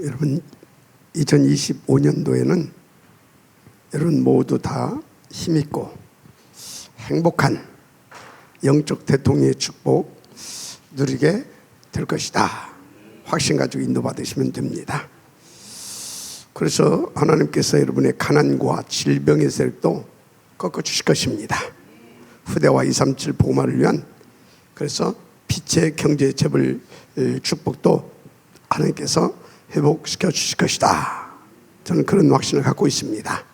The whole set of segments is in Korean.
여러분 2025년도에는 여러분 모두 다 힘있고 행복한 영적 대통령의 축복 누리게 될 것이다. 확신 가지고 인도받으시면 됩니다. 그래서 하나님께서 여러분의 가난과 질병의 세력도 꺾어주실 것입니다. 후대와 237 복음화를 위한 그래서 빛의 경제 재벌 축복도 하나님께서 회복시켜 주실 것이다. 저는 그런 확신을 갖고 있습니다.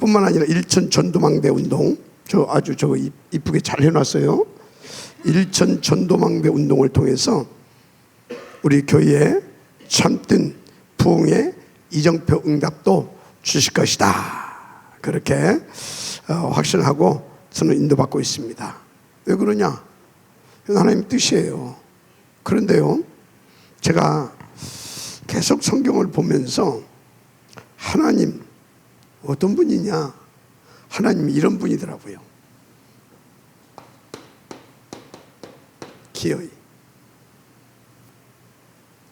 뿐만 아니라 일천 전도망대 운동 아주 이쁘게 잘 해놨어요. 일천 전도망대 운동을 통해서 우리 교회에 참된 부흥의 이정표 응답도 주실 것이다. 그렇게 확신하고 저는 인도받고 있습니다. 왜 그러냐? 하나님의 뜻이에요. 그런데요, 제가 계속 성경을 보면서 하나님 어떤 분이냐? 하나님이 이런 분이더라고요.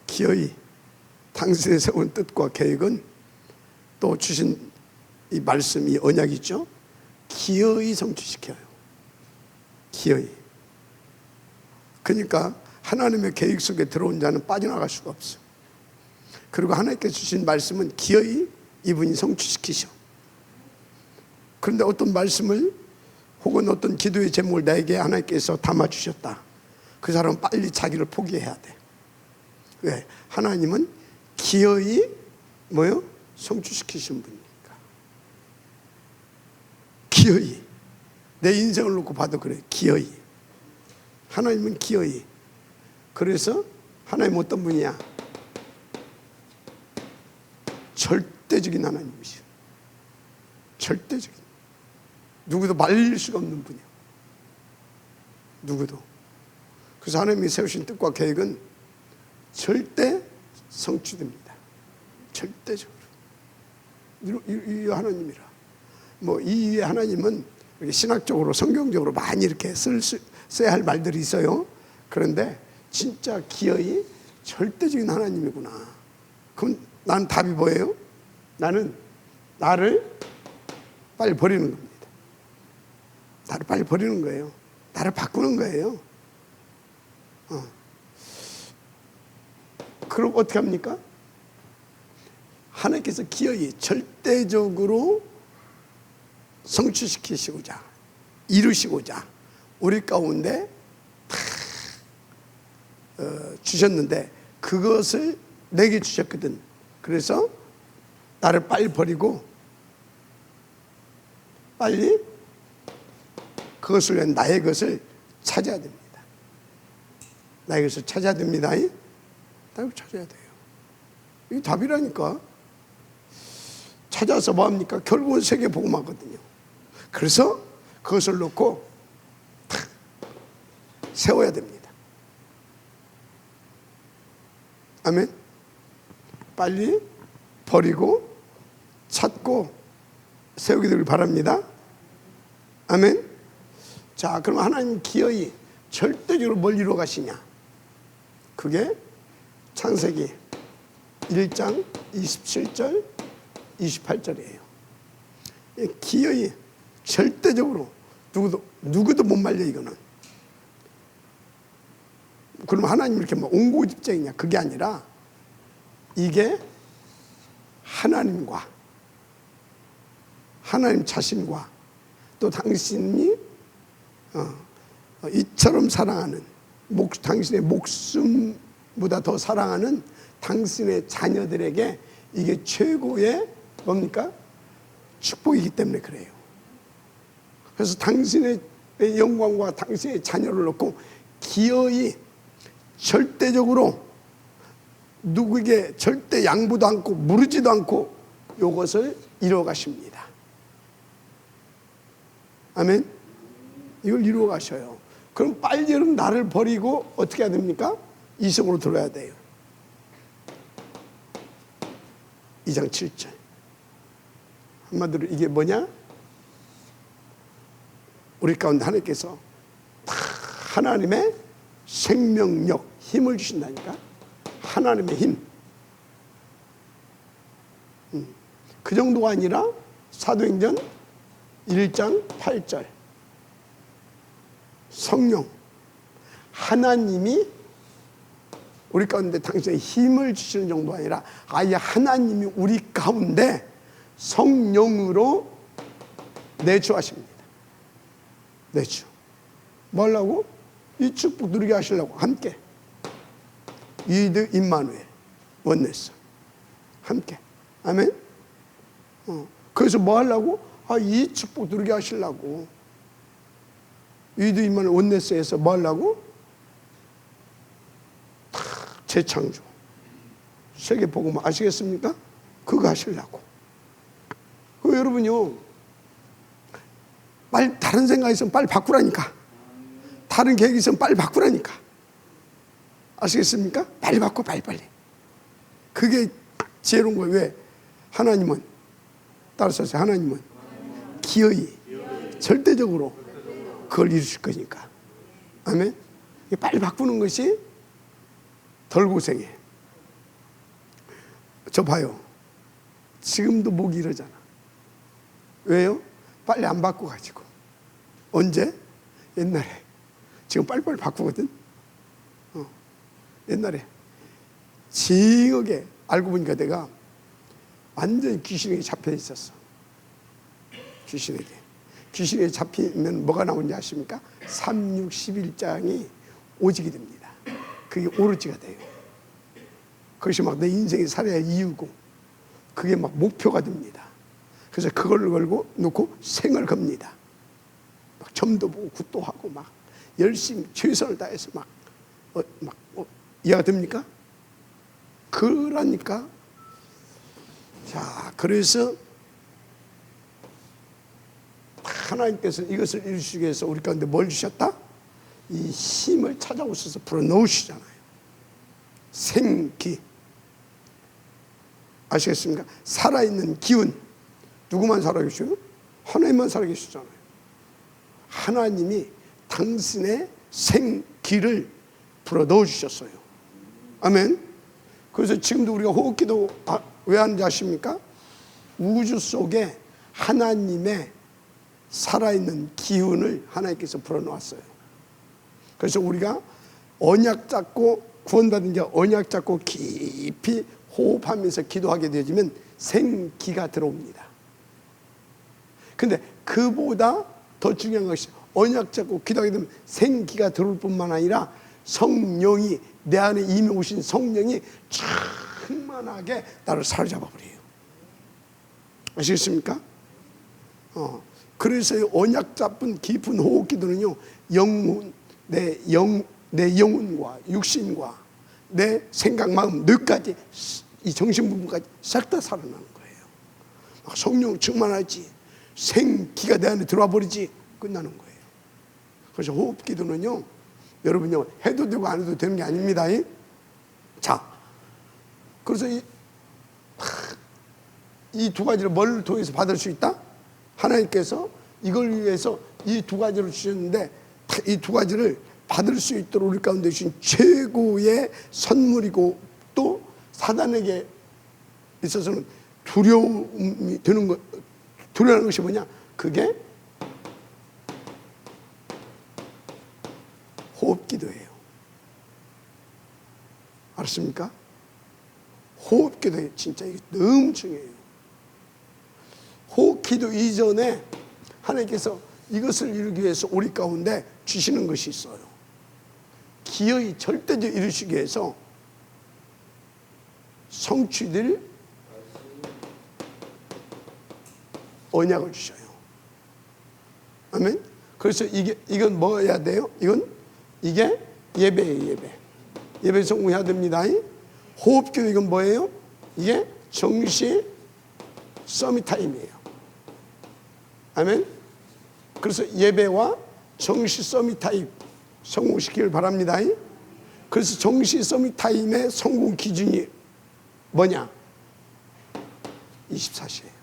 기어이 당신의 세운 뜻과 계획은 또 주신 이 말씀이 언약이죠. 기어이 성취시켜요. 기어이. 그러니까 하나님의 계획 속에 들어온 자는 빠져나갈 수가 없어. 그리고 하나님께서 주신 말씀은 기어이 이분이 성취시키셔. 그런데 어떤 말씀을 혹은 어떤 기도의 제목을 나에게 하나님께서 담아주셨다. 그 사람은 빨리 자기를 포기해야 돼. 왜? 하나님은 기어이 성취시키신 분이니까. 기어이. 내 인생을 놓고 봐도 그래. 기어이. 하나님은 기어이. 그래서 하나님 어떤 분이야? 절대적인 하나님이시오. 절대적인. 누구도 말릴 수가 없는 분이야. 누구도. 그래서 하나님이 세우신 뜻과 계획은 절대 성취됩니다. 절대적으로. 이 하나님이라. 이 하나님은 신학적으로 성경적으로 많이 이렇게 써야 할 말들이 있어요. 그런데 진짜 기어이 절대적인 하나님이구나. 그럼 나는 답이 뭐예요? 나는 나를 빨리 버리는 겁니다. 나를 빨리 버리는 거예요. 나를 바꾸는 거예요. 그럼 어떻게 합니까? 하나님께서 기어이 절대적으로 성취시키시고자 이루시고자 우리 가운데 주셨는데 그것을 내게 주셨거든. 그래서 나를 빨리 버리고 빨리 그것을 위한 나의 것을 찾아야 됩니다. 나의 것을 찾아야 됩니다. 나의 것을 찾아야 돼요. 이게 답이라니까. 찾아서 뭐합니까? 결국은 세계 복음화거든요. 그래서 그것을 놓고 탁 세워야 됩니다. 아멘. 빨리 버리고 찾고 세우게 되길 바랍니다. 아멘. 자, 그럼 하나님 기어이 절대적으로 뭘 이루어 가시냐? 그게 창세기 1장 27절 28절이에요. 기어이 절대적으로 누구도 못 말려. 이거는. 그럼 하나님 이렇게 옹고집쟁이냐? 그게 아니라 이게 하나님과 하나님 자신과 또 당신이 이처럼 사랑하는 당신의 목숨보다 더 사랑하는 당신의 자녀들에게 이게 최고의 뭡니까? 축복이기 때문에 그래요. 그래서 당신의 영광과 당신의 자녀를 놓고 기어이 절대적으로 누구에게 절대 양보도 않고 무르지도 않고 이것을 이루어 가십니다. 아멘. 이걸 이루어 가셔요. 그럼 빨리 나를 버리고 어떻게 해야 됩니까? 이성으로 들어야 돼요. 2장 7절. 한마디로 이게 뭐냐? 우리 가운데 하나님께서 하나님의 생명력, 힘을 주신다니까. 하나님의 힘. 그 정도가 아니라 사도행전 1장 8절 성령 하나님이 우리 가운데 당신의 힘을 주시는 정도가 아니라 아예 하나님이 우리 가운데 성령으로 내주하십니다. 내주. 뭐 하려고? 이 축복 누리게 하시려고 함께. 위드 임마누엘 원네스 함께. 아멘. 그래서 뭐 하려고? 이 축복 누리게 하시려고. 위드 임마누엘 원네스에서 뭐 하려고? 재창조 세계 복음 아시겠습니까? 그거 하시려고. 여러분요, 빨리 다른 생각이 있으면 빨리 바꾸라니까. 다른 계획이 있으면 빨리 바꾸라니까. 아시겠습니까? 빨리 바꿔, 빨리. 그게 지혜로운 거예요. 왜? 하나님은, 따라서 하나님은 기어이 절대적으로 그걸 이루실 거니까. 아멘? 빨리 바꾸는 것이 덜 고생해. 저 봐요. 지금도 목이 이러잖아. 왜요? 빨리 안 바꿔가지고. 언제? 옛날에. 지금 빨리빨리 바꾸거든. 옛날에 징하게 알고 보니까 내가 완전히 귀신에게 잡혀 있었어. 귀신에게 잡히면 뭐가 나오는지 아십니까? 3, 6, 11장이 오직이 됩니다. 그게 오로지가 돼요. 그것이 막 내 인생의 살아야 이유고 그게 막 목표가 됩니다. 그래서 그걸 걸고 놓고 생을 겁니다. 막 점도 보고 굿도 하고 막 열심히 최선을 다해서 이해가 됩니까? 그러니까 자, 그래서 하나님께서 이것을 이루시기 위해서 우리 가운데 뭘 주셨다? 이 힘을 찾아오셔서 불어넣으시잖아요. 생기. 아시겠습니까? 살아있는 기운. 누구만 살아계셔요? 하나님만 살아계시잖아요. 하나님이 당신의 생기를 불어넣어 주셨어요. 아멘. 그래서 지금도 우리가 호흡기도 왜 하는지 아십니까? 우주 속에 하나님의 살아있는 기운을 하나님께서 불어넣었어요. 그래서 우리가 언약 잡고 구원받은 자 언약 잡고 깊이 호흡하면서 기도하게 되어지면 생기가 들어옵니다. 근데 그보다 더 중요한 것이 언약 잡고 기도하게 되면 생기가 들어올 뿐만 아니라 성령이 내 안에 이미 오신 성령이 충만하게 나를 사로잡아 버려요. 아시겠습니까? 그래서 언약 잡은 깊은 호흡 기도는요, 영혼, 내 영혼과 육신과 내 생각, 마음, 뇌까지 이 정신 부분까지 싹 다 살아나는 거예요. 막 성령 충만하지, 생기가 내 안에 들어와 버리지, 끝나는 거예요. 그래서 호흡 기도는요, 여러분요, 해도 되고 안 해도 되는 게 아닙니다. 자, 그래서 이 두 가지를 뭘 통해서 받을 수 있다? 하나님께서 이걸 위해서 이 두 가지를 주셨는데, 이 두 가지를 받을 수 있도록 우리 가운데 주신 최고의 선물이고, 또 사단에게 있어서는 두려움이 되는 것, 두려워하는 것이 뭐냐? 그게 호흡기도예요. 알았습니까? 호흡기도예요. 진짜 이게 너무 중요해요. 호흡기도 이전에 하나님께서 이것을 이루기 위해서 우리 가운데 주시는 것이 있어요. 기어이 절대적으로 이루시기 위해서 성취될 언약을 주셔요. 아멘. 그래서 이건 뭐 해야 돼요? 이게 예배예요. 예배 성공해야 됩니다. 호흡기도 이건 뭐예요? 이게 정시 서밋 타임이에요. 아멘. 그래서 예배와 정시 서밋 타임 성공시키길 바랍니다. 그래서 정시 서밋 타임의 성공 기준이 뭐냐? 24시예요.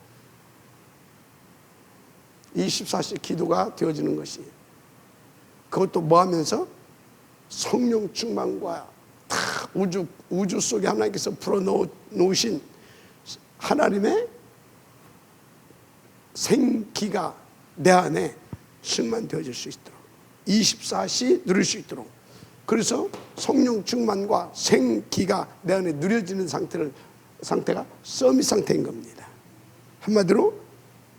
24시 기도가 되어지는 것이, 그것도 뭐 하면서? 성령 충만과 다 우주 속에 하나님께서 풀어놓으신 하나님의 생기가 내 안에 충만되어질 수 있도록 24시 누릴 수 있도록, 그래서 성령 충만과 생기가 내 안에 누려지는 상태가 서밋 상태인 겁니다. 한마디로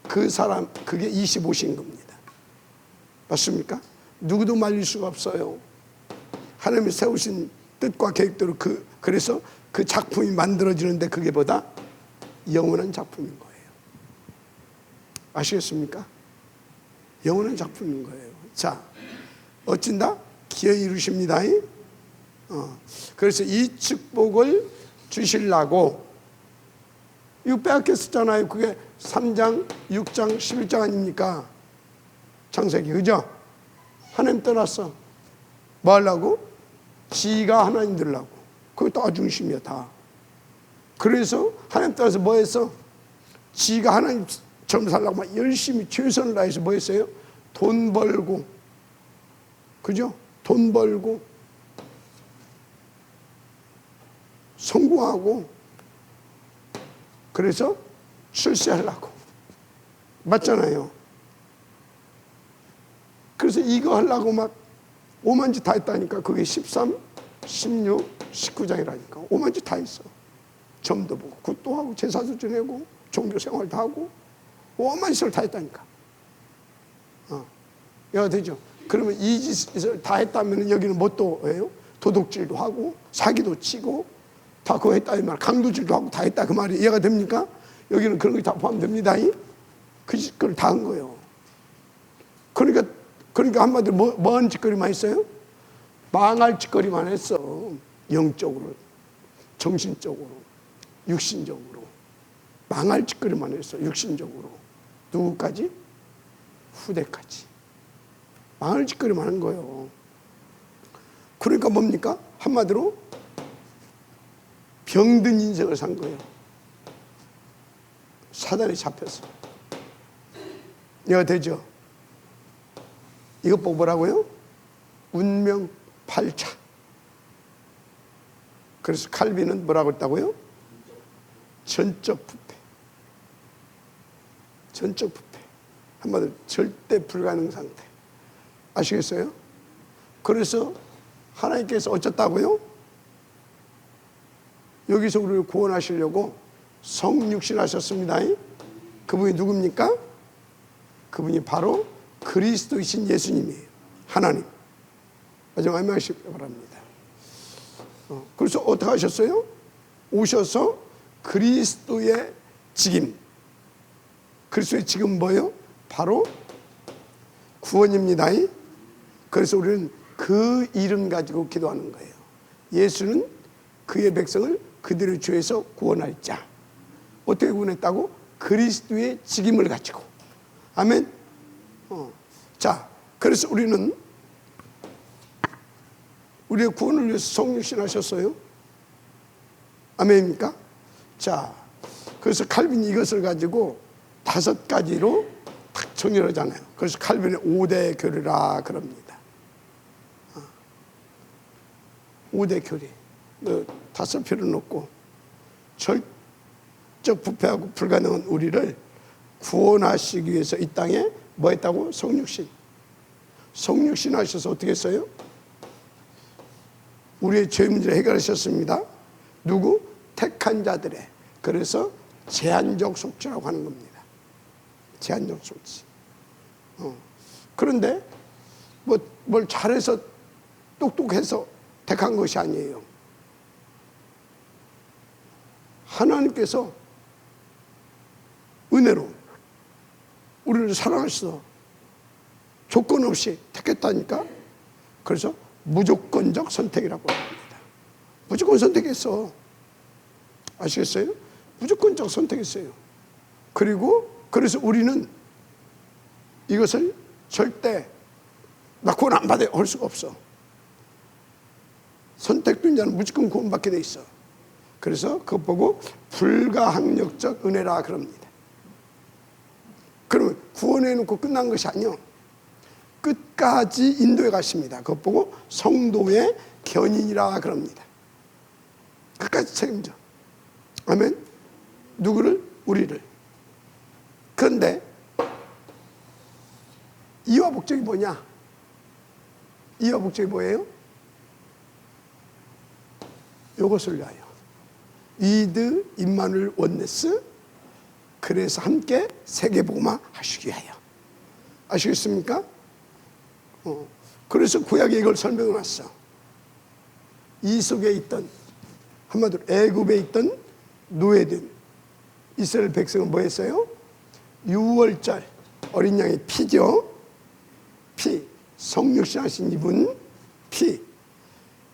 그게 25시인 겁니다. 맞습니까? 누구도 말릴 수가 없어요. 하나님이 세우신 뜻과 계획대로 그래서 그 작품이 만들어지는데 그게 보다 영원한 작품인 거예요. 아시겠습니까? 영원한 작품인 거예요. 자, 어찐다? 기어이 이루십니다. 그래서 이 축복을 주시려고 이거 빼앗겼었잖아요. 그게 3장, 6장, 11장 아닙니까? 창세기, 그죠? 하나님 떠났어. 뭐 하려고? 지가 하나님 되려고. 그게 다 중심이야, 다. 그래서 하나님 떠나서 뭐 했어? 지가 하나님처럼 살려고 막 열심히 최선을 다해서 뭐 했어요? 돈 벌고, 그죠? 돈 벌고, 성공하고, 그래서 출세하려고. 맞잖아요. 그래서 이거 하려고 막 오만 짓 다 했다니까. 그게 13, 16, 19장이라니까. 오만 짓 다 했어. 점도 보고, 굿도 하고, 제사도 지내고, 종교 생활도 하고, 오만 짓을 다 했다니까. 이해가 되죠? 그러면 이 짓을 다 했다면 여기는 뭐 또 해요? 도둑질도 하고, 사기도 치고, 다 그거 했다 이 말. 강도질도 하고 다 했다 그 말이 이해가 됩니까? 여기는 그런 게 다 포함됩니다. 그 짓거리를 다 한 거예요. 그러니까 한마디로 뭐한 짓거리만 했어요? 망할 짓거리만 했어. 영적으로, 정신적으로, 육신적으로. 망할 짓거리만 했어. 육신적으로. 누구까지? 후대까지. 망할 짓거리만 한 거예요. 그러니까 뭡니까? 한마디로 병든 인생을 산 거예요. 사단에 잡혀서. 이해가 되죠? 이거 보고 뭐라고요? 운명 8차. 그래서 칼빈은 뭐라고 했다고요? 전적 부패. 전적 부패. 한마디로 절대 불가능 상태. 아시겠어요? 그래서 하나님께서 어쩌다고요? 여기서 우리를 구원하시려고 성육신 하셨습니다. 그분이 누굽니까? 그분이 바로 그리스도이신 예수님이에요. 하나님. 마지막 말씀하시기 바랍니다. 그래서 어떻게 하셨어요? 오셔서 그리스도의 직임. 그리스도의 직임 뭐예요? 바로 구원입니다. 그래서 우리는 그 이름 가지고 기도하는 거예요. 예수는 그의 백성을 그들의 죄에서 구원할 자. 어떻게 구원했다고? 그리스도의 직임을 가지고. 아멘. 자, 그래서 우리는 우리의 구원을 위해서 성육신 하셨어요. 아멘입니까? 자, 그래서 칼빈이 이것을 가지고 5가지로 딱 정의를 하잖아요. 그래서 칼빈의 5대 교리라 그럽니다. 5대 교리. 다 쓸 필요는 없고, 절적 부패하고 불가능한 우리를 구원하시기 위해서 이 땅에 뭐 했다고? 성육신. 성육신 하셔서 어떻게 했어요? 우리의 죄 문제를 해결하셨습니다. 누구? 택한 자들의. 그래서 제한적 속죄라고 하는 겁니다. 제한적 속죄. 그런데 뭘 잘해서 똑똑해서 택한 것이 아니에요. 하나님께서 은혜로 우리를 사랑하셔서 조건 없이 택했다니까. 그래서 무조건적 선택이라고 합니다. 무조건 선택했어. 아시겠어요? 무조건적 선택했어요. 그래서 우리는 이것을 절대 나 구원 안 받아요 할 수가 없어. 선택된 자는 무조건 구원받게 돼 있어. 그래서 그것 보고 불가항력적 은혜라 그럽니다. 그러면 구원해 놓고 끝난 것이 아니요. 끝까지 인도해 가십니다. 그것 보고 성도의 견인이라 그럽니다. 끝까지 책임져. 아멘. 누구를? 우리를. 그런데 이와 목적이 뭐냐? 이와 목적이 뭐예요? 이것을 위하여. 위드 임마누엘 원네스. 그래서 함께 세계복음화 하시기 위하여. 아시겠습니까? 그래서 구약에 이걸 설명해 놨어. 이 속에 있던, 한마디로 애굽에 있던 노예된 이스라엘 백성은 뭐 했어요? 유월절 어린 양의 피죠. 피, 성육신 하신 이분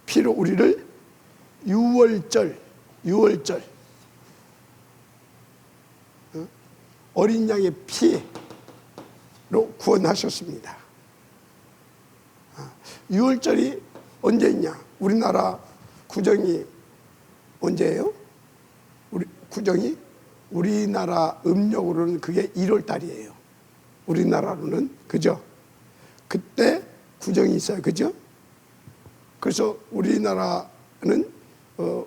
피로 우리를 유월절 어린 양의 피로 구원하셨습니다. 유월절이 언제 있냐? 우리나라 구정이 언제예요? 구정이 우리나라 음력으로는 그게 1월 달이에요. 우리나라로는. 그죠? 그때 구정이 있어요. 그죠? 그래서 우리나라는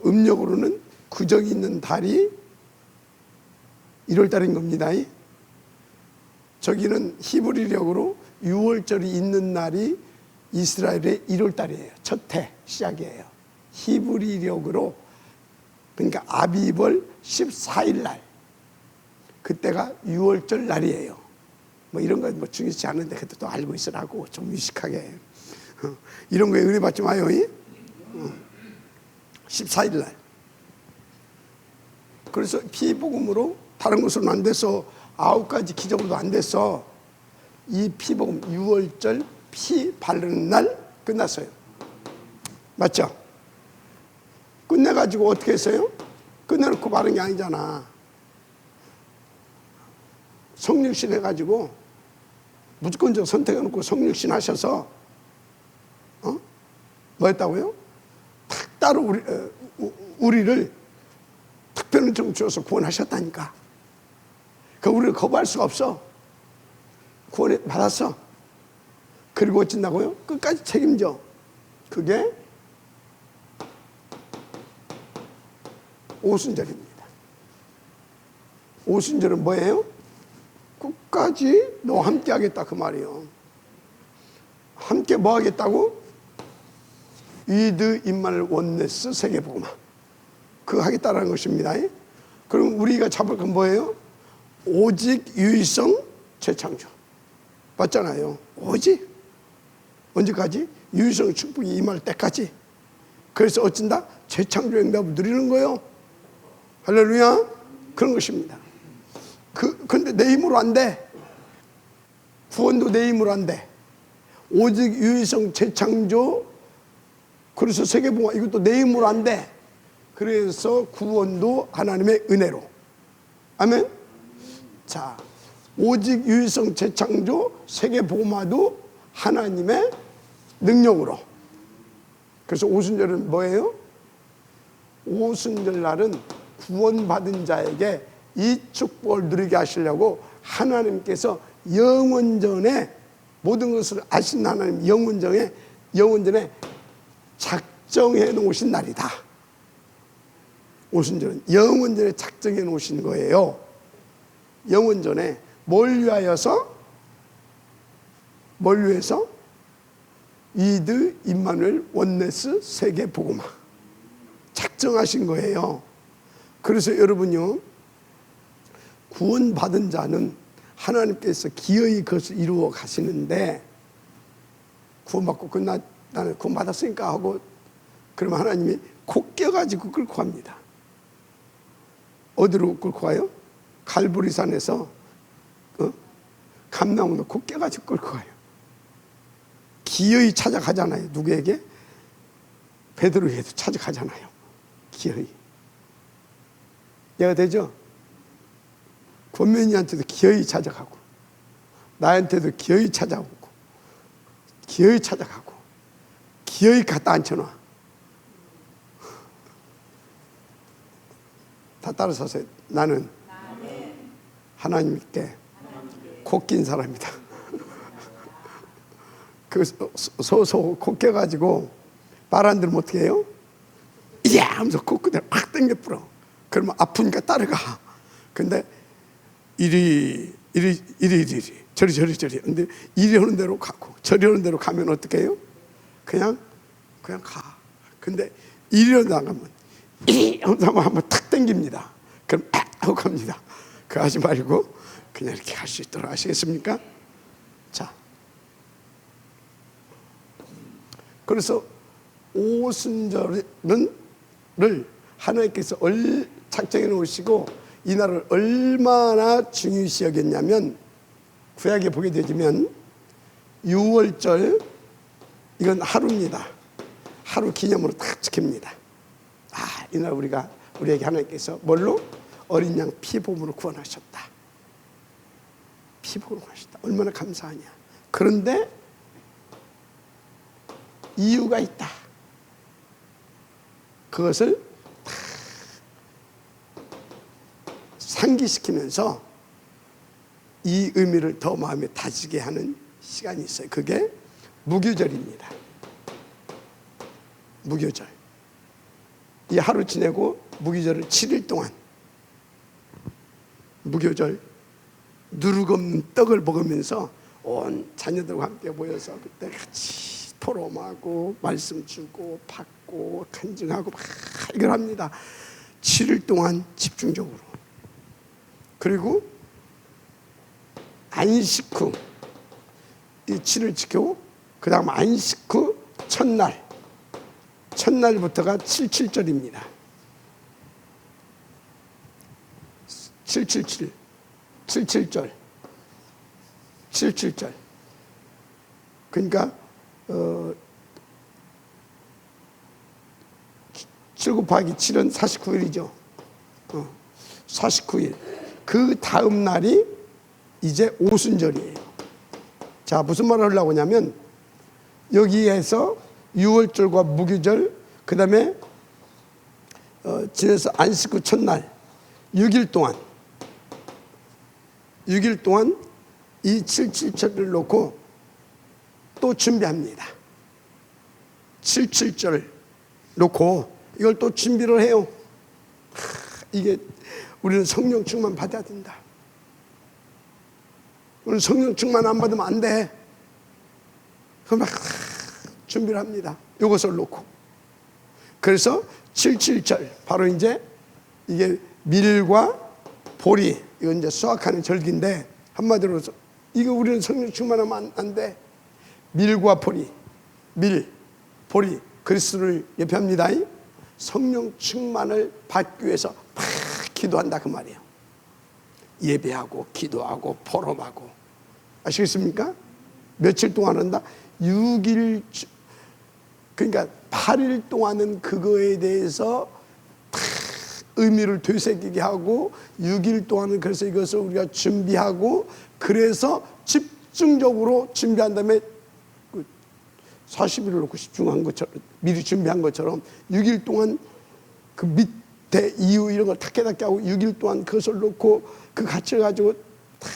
음력으로는 구정이 있는 달이 1월 달인 겁니다. 저기는 히브리력으로 6월절이 있는 날이 이스라엘의 1월 달이에요. 첫 해 시작이에요. 히브리력으로. 그러니까 아비벌 14일 날. 그때가 6월절 날이에요. 뭐 이런 건 뭐 중요치 않은데 그때 또 알고 있으라고 좀 유식하게. 이런 거에 은혜 받지 마요. 14일 날. 그래서 피복음으로 다른 것으로는 안 돼서 9가지 기적으로도 안 돼서 이 피복음 6월절 피 바르는 날 끝났어요. 맞죠? 끝내가지고 어떻게 했어요? 끝내놓고 바른 게 아니잖아. 성육신 해가지고 무조건적 선택해놓고 성육신 하셔서 뭐 했다고요? 따로 우리를 특별한 정 주어서 구원하셨다니까. 그 우리를 거부할 수가 없어. 구원을 받았어. 그리고 어쩐다고요? 끝까지 책임져. 그게 오순절입니다. 오순절은 뭐예요? 끝까지 너 함께 하겠다 그 말이에요. 함께 뭐 하겠다고? 위드 임마누엘 원네스 세계복음화. 그거 하겠다라는 것입니다. 그럼 우리가 잡을 건 뭐예요? 오직 유일성 재창조. 맞잖아요. 오직 언제까지? 유일성 축복이 임할 때까지. 그래서 어쩐다? 재창조 응답을 누리는 거예요. 할렐루야. 그런 것입니다. 근데 내 힘으로 안 돼. 구원도 내 힘으로 안 돼. 오직 유일성 재창조. 그래서 세계복음화 이것도 내 힘으로 안 돼. 그래서 구원도 하나님의 은혜로. 아멘. 자, 오직 유일성 재창조 세계복음화도 하나님의 능력으로. 그래서 오순절은 뭐예요? 오순절 날은 구원받은 자에게 이 축복을 누리게 하시려고 하나님께서 영원전에 모든 것을 아신 하나님 영원전에 작정해 놓으신 날이다. 오순절은 영원전에 작정해 놓으신 거예요. 영원전에 뭘 위하여서? 뭘 위해서? 위드 임마누엘 원네스 세계복음화 작정하신 거예요. 그래서 여러분요, 구원받은 자는 하나님께서 기어이 그것을 이루어 가시는데, 구원받고 나는 구원받았으니까 하고 그러면 하나님이 곧 껴가지고 끌고 갑니다. 어디로 끌고 가요? 갈보리산에서 감나무도 곧 껴가지고 끌고 가요. 기어이 찾아가잖아요. 누구에게? 베드로에게도 찾아가잖아요. 기어이. 얘가 되죠? 권면이한테도 기어이 찾아가고, 나한테도 기어이 찾아오고, 기어이 찾아가고, 기어이 갖다 앉혀놔. 다 따라서세요. 나는 하나님께 곧 낀 사람이다. 그 소소 곧 껴가지고 말 안 들으면 어떻게 해요? 이야 하면서 곧 그대로 확 당겨 불어. 그러면 아프니까 따라가. 근데 이리 저리. 근데 이리 하는 대로 가고 저리 하는 대로 가면 어떻게 해요? 그냥 가. 근데 이리 나가면 이리 한번 탁 당깁니다. 그럼 하고 갑니다. 그거 하지 말고 그냥 이렇게 할 수 있도록 아시겠습니까? 자, 그래서 오순절을 하나님께서 작정해 놓으시고 이날을 얼마나 중요시 여겼냐면, 구약에 보게 되면 6월절, 이건 하루입니다. 하루 기념으로 딱 지킵니다. 이날 우리에게 하나님께서 뭘로? 어린 양 피보험으로 구원하셨다. 피보험으로 구원하셨다. 얼마나 감사하냐. 그런데 이유가 있다. 그것을 다 상기시키면서 이 의미를 더 마음에 다지게 하는 시간이 있어요. 그게 무교절입니다. 무교절. 이 하루 지내고 무교절을 7일 동안 무교절 누룩 없는 떡을 먹으면서 온 자녀들과 함께 모여서 그때 같이 포럼하고 말씀 주고 받고 간증하고 막 이걸 합니다. 7일 동안 집중적으로. 그리고 안식 후 이 7일 지키고 그 다음 안식 후 첫날부터가 777절입니다. 777절 777절. 그러니까 7 곱하기 7은 49일이죠. 49일. 그 다음 날이 이제 오순절이에요. 자, 무슨 말을 하려고 하냐면, 여기에서 6월절과 무교절, 그 다음에 지내서 안식 후 첫날 6일 동안 이 777을 놓고 또 준비합니다. 777절 놓고 이걸 또 준비를 해요. 이게 우리는 성령 충만 받아야 된다. 우리는 성령 충만 안 받으면 안 돼. 그럼 막 준비를 합니다. 이것을 놓고. 그래서 777절, 바로 이제 이게 밀과 보리, 이건 이제 수확하는 절기인데, 한마디로 이거 우리는 성령 충만하면 안 돼. 밀과 보리, 보리, 그리스도를 예표합니다. 성령 충만을 받기 위해서 막 기도한다 그 말이에요. 예배하고 기도하고 포럼하고. 아시겠습니까? 며칠 동안 한다? 6일, 그러니까 8일 동안은 그거에 대해서 다 의미를 되새기게 하고, 6일 동안은 그래서 이것을 우리가 준비하고, 그래서 집중적으로 준비한 다음에 40일을 놓고 집중한 것처럼, 미리 준비한 것처럼 6일 동안 그 밑에 이유 이런 걸 다 깨닫게 하고, 6일 동안 그것을 놓고 그 가치를 가지고 다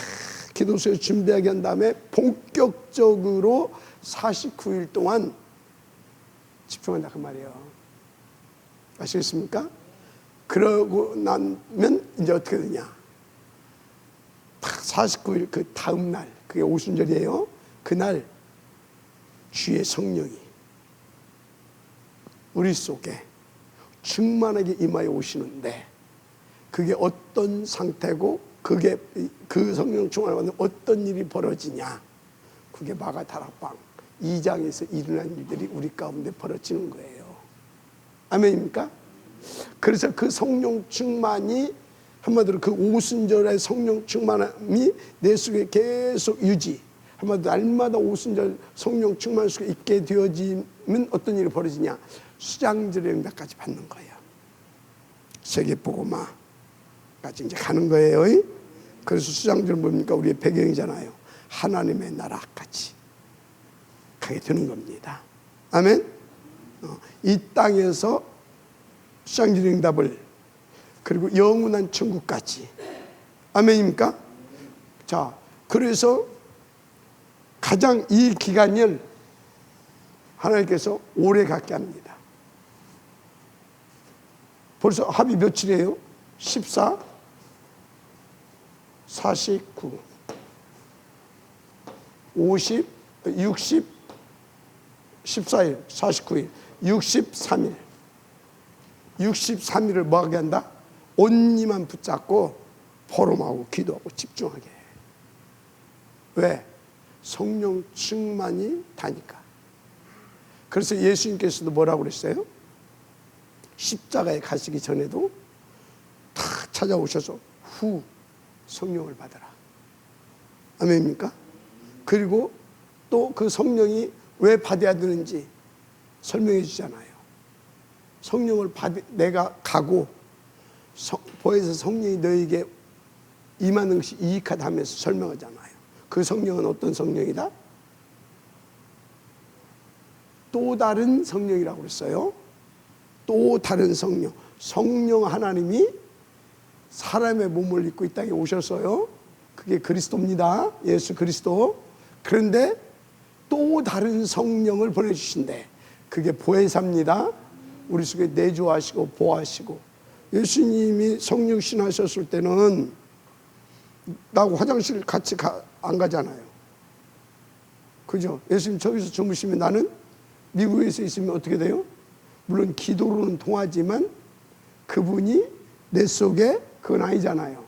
기도소에 준비하게 한 다음에 본격적으로 49일 동안 집중한다 그 말이에요. 아시겠습니까? 그러고 나면 이제 어떻게 되냐? 49일 그 다음 날, 그게 오순절이에요. 그날 주의 성령이 우리 속에 충만하게 임하여 오시는데, 그게 어떤 상태고, 그게 그 성령 충만을 받는 어떤 일이 벌어지냐? 그게 마가다락방 2장에서 일어난 일들이 우리 가운데 벌어지는 거예요. 아멘입니까? 그래서 그 성령 충만이, 한마디로 그 오순절의 성령 충만함이 내 속에 계속 유지, 한마디로 날마다 오순절 성령 충만 속에 있게 되어지면 어떤 일이 벌어지냐? 수장절의 응답까지 받는 거예요. 세계복음화까지 이제 가는 거예요. 그래서 수장절 뭡니까? 우리의 배경이잖아요. 하나님의 나라까지 가게 되는 겁니다. 아멘. 이 땅에서 수장절의 응답을, 그리고 영원한 천국까지. 아멘입니까? 자, 그래서 가장 이 기간을 하나님께서 오래 갖게 합니다. 벌써 합이 며칠이에요? 14, 49, 50, 60, 14일, 49일, 63일. 63일을 뭐하게 한다? 온니만 붙잡고 포럼하고 기도하고 집중하게 해. 왜? 성령 충만이 다니까. 그래서 예수님께서도 뭐라고 그랬어요? 십자가에 가시기 전에도 다 찾아오셔서 후 성령을 받아라. 아멘입니까? 그리고 또 그 성령이 왜 받아야 되는지 설명해 주잖아요. 성령을 내가 가고 보혜사 성령이 너에게 임하는 것이 이익하다 하면서 설명하잖아요. 그 성령은 어떤 성령이다? 또 다른 성령이라고 그랬어요. 또 다른 성령. 성령 하나님이 사람의 몸을 입고 이 땅에 오셨어요. 그게 그리스도입니다. 예수 그리스도. 그런데 또 다른 성령을 보내주신대. 그게 보혜사입니다. 우리 속에 내주하시고 보호하시고. 예수님이 성령신 하셨을 때는 나하고 화장실 같이 안 가잖아요. 그죠? 예수님 저기서 주무시면 나는 미국에서 있으면 어떻게 돼요? 물론 기도로는 통하지만 그분이 내 속에 그건 아니잖아요.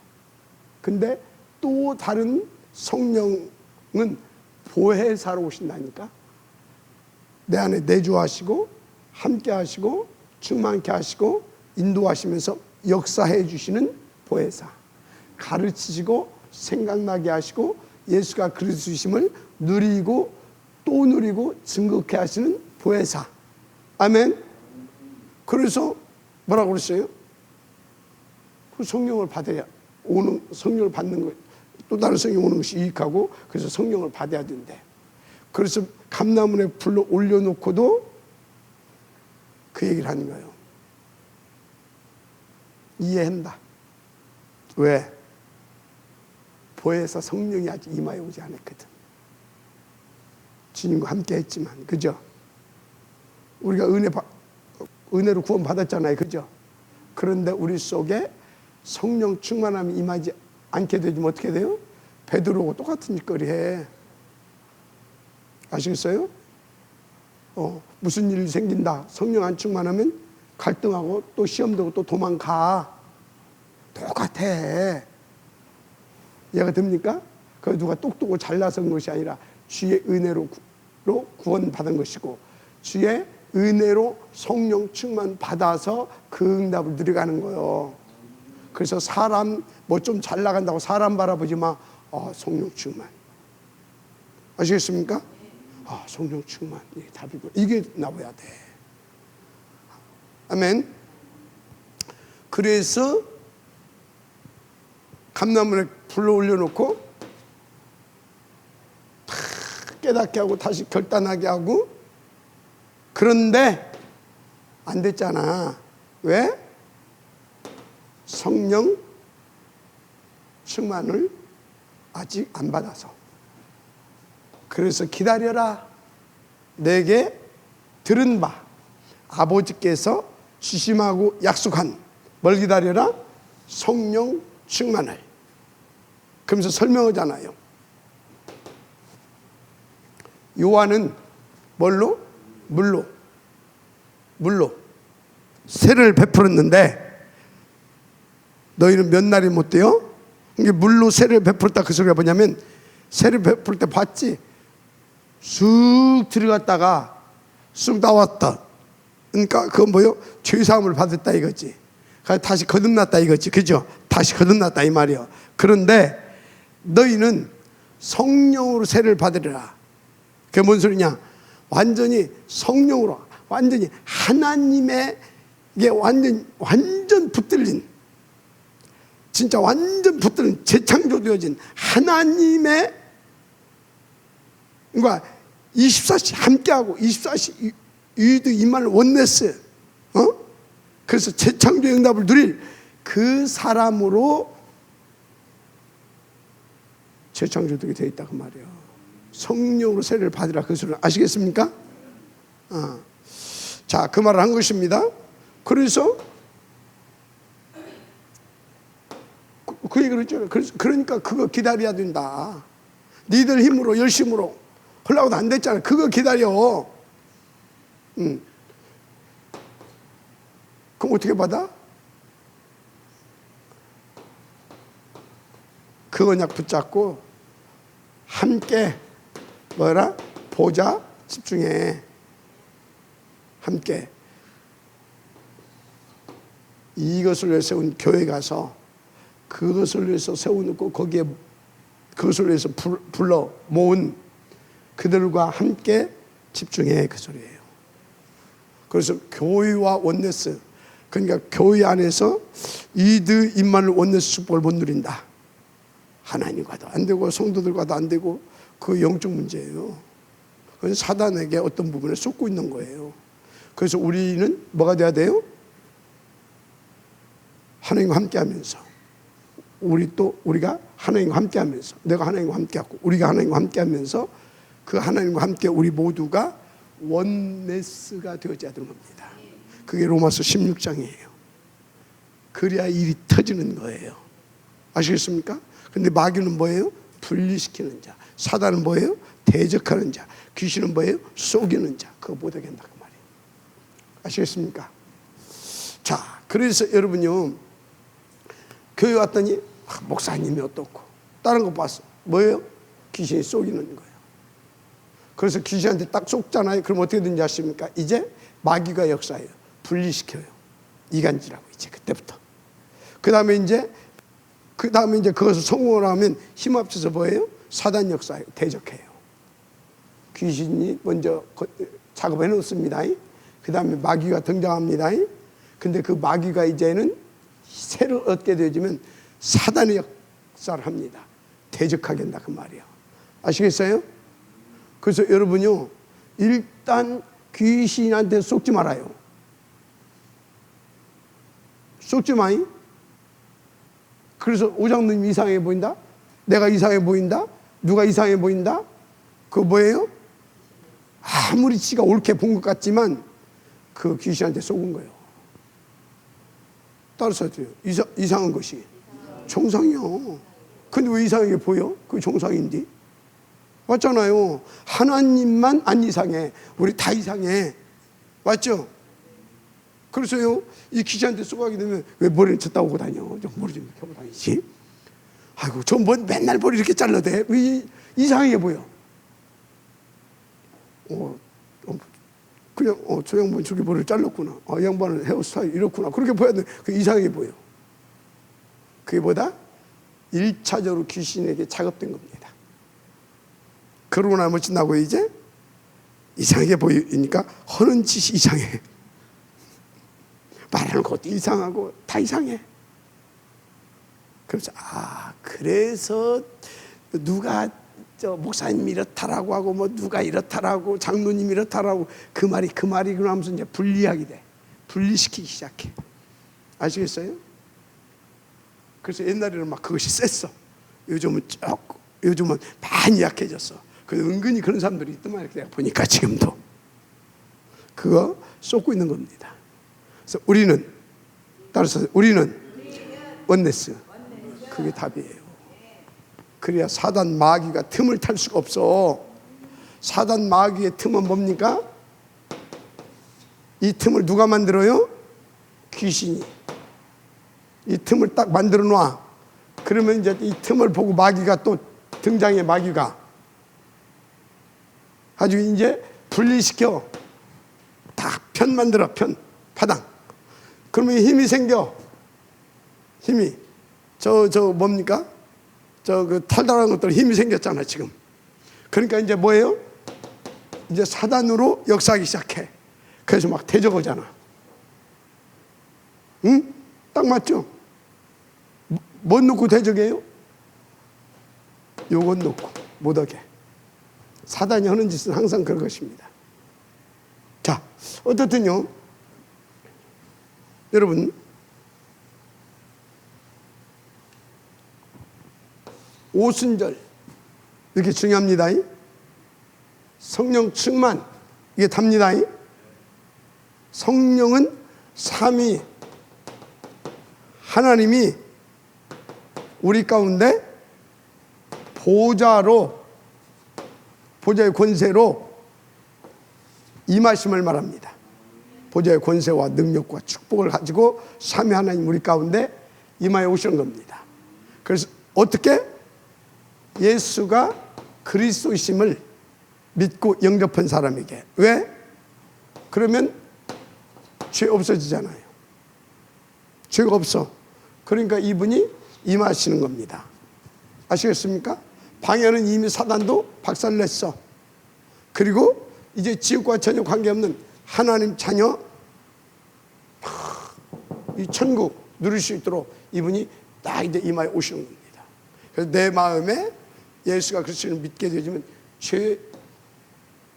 근데 또 다른 성령은 보혜사로 오신다니까. 내 안에 내주하시고 함께 하시고 충만케 하시고 인도하시면서 역사해 주시는 보혜사. 가르치시고 생각나게 하시고 예수가 그리스도심을 누리고 또 누리고 증거케 하시는 보혜사. 아멘. 그래서 뭐라고 그랬어요? 그 성령을 받아야 성령을 받는 거, 또 다른 성령이 오는 것이 유익하고, 그래서 성령을 받아야 된대. 그래서 감람원에 불러 올려놓고도 그 얘기를 하는 거예요. 이해한다. 왜? 보혜사 성령이 아직 임하여 오지 않았거든. 주님과 함께 했지만, 그죠? 우리가 은혜로 구원 받았잖아요, 그죠? 그런데 우리 속에 성령 충만함이 임하지 않게 되면 어떻게 돼요? 베드로하고 똑같은 짓거리 해. 아시겠어요? 무슨 일이 생긴다. 성령 안 충만하면 갈등하고 또 시험되고 또 도망가. 똑같아. 이해가 됩니까? 그 누가 똑똑하고 잘나서 온 것이 아니라 주의 은혜로 구원받은 것이고, 주의 은혜로 성령 충만 받아서 그 응답을 누려가는 거예요. 그래서 사람 뭐 좀 잘 나간다고 사람 바라보지 마. 성령 충만. 아시겠습니까? 성령 충만. 이게 답이고, 이게 나와야 돼. 아멘. 그래서 감람원에 불러 올려놓고 다 깨닫게 하고 다시 결단하게 하고. 그런데 안 됐잖아. 왜? 성령 충만을 아직 안 받아서. 그래서 기다려라. 내게 들은 바 아버지께서 주심하고 약속한 뭘 기다려라? 성령 충만을. 그러면서 설명하잖아요. 요한은 뭘로? 물로 세를 베풀었는데 너희는 몇 날이 못 돼요? 이게 물로 세를 베풀었다. 그 소리가 뭐냐면, 세를 베풀 때 봤지? 쑥 들어갔다가 쑥 나왔다. 그러니까 그건 뭐요? 죄사함을 받았다 이거지. 다시 거듭났다 이거지. 그죠? 다시 거듭났다 이 말이요. 그런데 너희는 성령으로 세를 받으리라. 그게 뭔 소리냐? 완전히 성령으로, 완전히 하나님의, 이게 완전 붙들린, 진짜 완전 붙들린, 재창조되어진 하나님의, 그러니까 24시 함께하고 24시 유의도 임할 원네스, 그래서 재창조의 응답을 누릴 그 사람으로 재창조되게 되어 있다 그 말이에요. 성령으로 세례를 받으라. 그 소리를 아시겠습니까? 자, 그 말을 한 것입니다. 그래서 그 얘기를 했잖아요. 그러니까 그거 기다려야 된다. 니들 힘으로 열심으로 하려고도 안 됐잖아. 그거 기다려. 그럼 어떻게 받아? 그 언약 붙잡고 함께 뭐라? 보자, 집중해. 함께 이것을 위해 세운 교회 가서 그것을 위해서 세워놓고 거기에 그것을 위해서 불러 모은 그들과 함께 집중해, 그 소리예요. 그래서 교회와 원네스, 그러니까 교회 안에서 이드 임마누엘 원네스 축복을 못 누린다. 하나님과도 안 되고 성도들과도 안 되고 그 영적 문제예요. 그건 사단에게 어떤 부분을 쏟고 있는 거예요. 그래서 우리는 뭐가 돼야 돼요? 하나님과 함께하면서 우리가 하나님과 함께하면서 내가 하나님과 함께하고 우리가 하나님과 함께하면서 그 하나님과 함께 우리 모두가 원네스가 되어져야 되는 겁니다. 그게 로마서 16장이에요. 그래야 일이 터지는 거예요. 아시겠습니까? 근데 마귀는 뭐예요? 분리시키는 자. 사단은 뭐예요? 대적하는 자. 귀신은 뭐예요? 속이는 자. 그거 못하게 한다 그 말이에요. 아시겠습니까? 자, 그래서 여러분요, 교회 왔더니 목사님이 어떻고 다른 거 봤어. 뭐예요? 귀신이 속이는 거예요. 그래서 귀신한테 딱 속잖아요. 그럼 어떻게 되는지 아십니까? 이제 마귀가 역사해요. 분리시켜요. 이간질하고 이제 그때부터. 그 다음에 이제 그것을 성공을 하면 힘 합쳐서 뭐예요? 사단 역사예요. 대적해요. 귀신이 먼저 작업해 놓습니다. 그 다음에 마귀가 등장합니다. 근데 그 마귀가 이제는 새를 얻게 되어지면 사단의 역사를 합니다. 대적하게 한다 그 말이에요. 아시겠어요? 그래서 여러분요, 일단 귀신한테 속지 말아요. 속지 마이. 그래서 오장님이 이상해 보인다? 내가 이상해 보인다? 누가 이상해 보인다? 그거 뭐예요? 아무리 지가 옳게 본 것 같지만 그 귀신한테 속은 거예요. 따라서 이상한 것이 정상이요. 근데 왜 이상하게 보여? 그게 정상인데. 맞잖아요. 하나님만 안 이상해. 우리 다 이상해. 맞죠? 그래서요, 이 귀신한테 쏘가게 되면 왜 머리를 쳤다 오고 다녀? 좀 머리 좀 이렇게 하고 다니지? 아이고, 저 뭐 맨날 머리 이렇게 잘라대? 왜 이상하게 보여? 그냥 저 양반 저기 머리를 잘랐구나. 이 양반은 헤어스타일 이렇구나. 그렇게 보여야 돼. 그 이상하게 보여. 그게 뭐다? 1차적으로 귀신에게 작업된 겁니다. 그러고 나면 지나고 이제 이상하게 보이니까 하는 짓이 이상해. 말하는 것도 이상하고 다 이상해. 그래서 그래서 누가 저 목사님 이렇다라고 하고 뭐 누가 이렇다라고 장로님 이렇다라고 그 말이 그러면서 이제 분리하게 돼. 분리시키기 시작해. 아시겠어요? 그래서 옛날에는 막 그것이 셌어. 요즘은 많이 약해졌어. 그래서 은근히 그런 사람들이 있더만 내가 보니까 지금도 그거 쏟고 있는 겁니다. 그래서 우리는 원네스. 그게 답이에요. 그래야 사단 마귀가 틈을 탈 수가 없어. 사단 마귀의 틈은 뭡니까? 이 틈을 누가 만들어요? 귀신이. 이 틈을 딱 만들어 놔. 그러면 이제 이 틈을 보고 마귀가 또 등장해. 마귀가 아주 이제 분리시켜. 딱 편 만들어. 파당. 그러면 힘이 생겨. 힘이 뭡니까? 그 탈달한 것들 힘이 생겼잖아 지금. 그러니까 이제 뭐예요? 이제 사단으로 역사하기 시작해. 그래서 막 대적하잖아. 응? 딱 맞죠? 뭐 놓고 대적해요? 요건 놓고 못하게. 사단이 하는 짓은 항상 그런 것입니다. 자, 어떻든요, 여러분, 오순절 이렇게 중요합니다. 성령 충만 이게 답니다. 성령은 삼위 하나님이 우리 가운데 보좌의 권세로 임하심을 말합니다. 보좌의 권세와 능력과 축복을 가지고 삼위 하나님 우리 가운데 임하여 오시는 겁니다. 그래서 어떻게? 예수가 그리스도이심을 믿고 영접한 사람에게. 왜? 그러면 죄 없어지잖아요. 죄가 없어. 그러니까 이분이 임하시는 겁니다. 아시겠습니까? 방해는 이미 사단도 박살냈어. 그리고 이제 지옥과 전혀 관계없는 하나님 자녀 이 천국 누릴 수 있도록 이분이 딱 이제 임하여 오시는 겁니다. 그래서 내 마음에 예수가 그리스도를 믿게 되지만 죄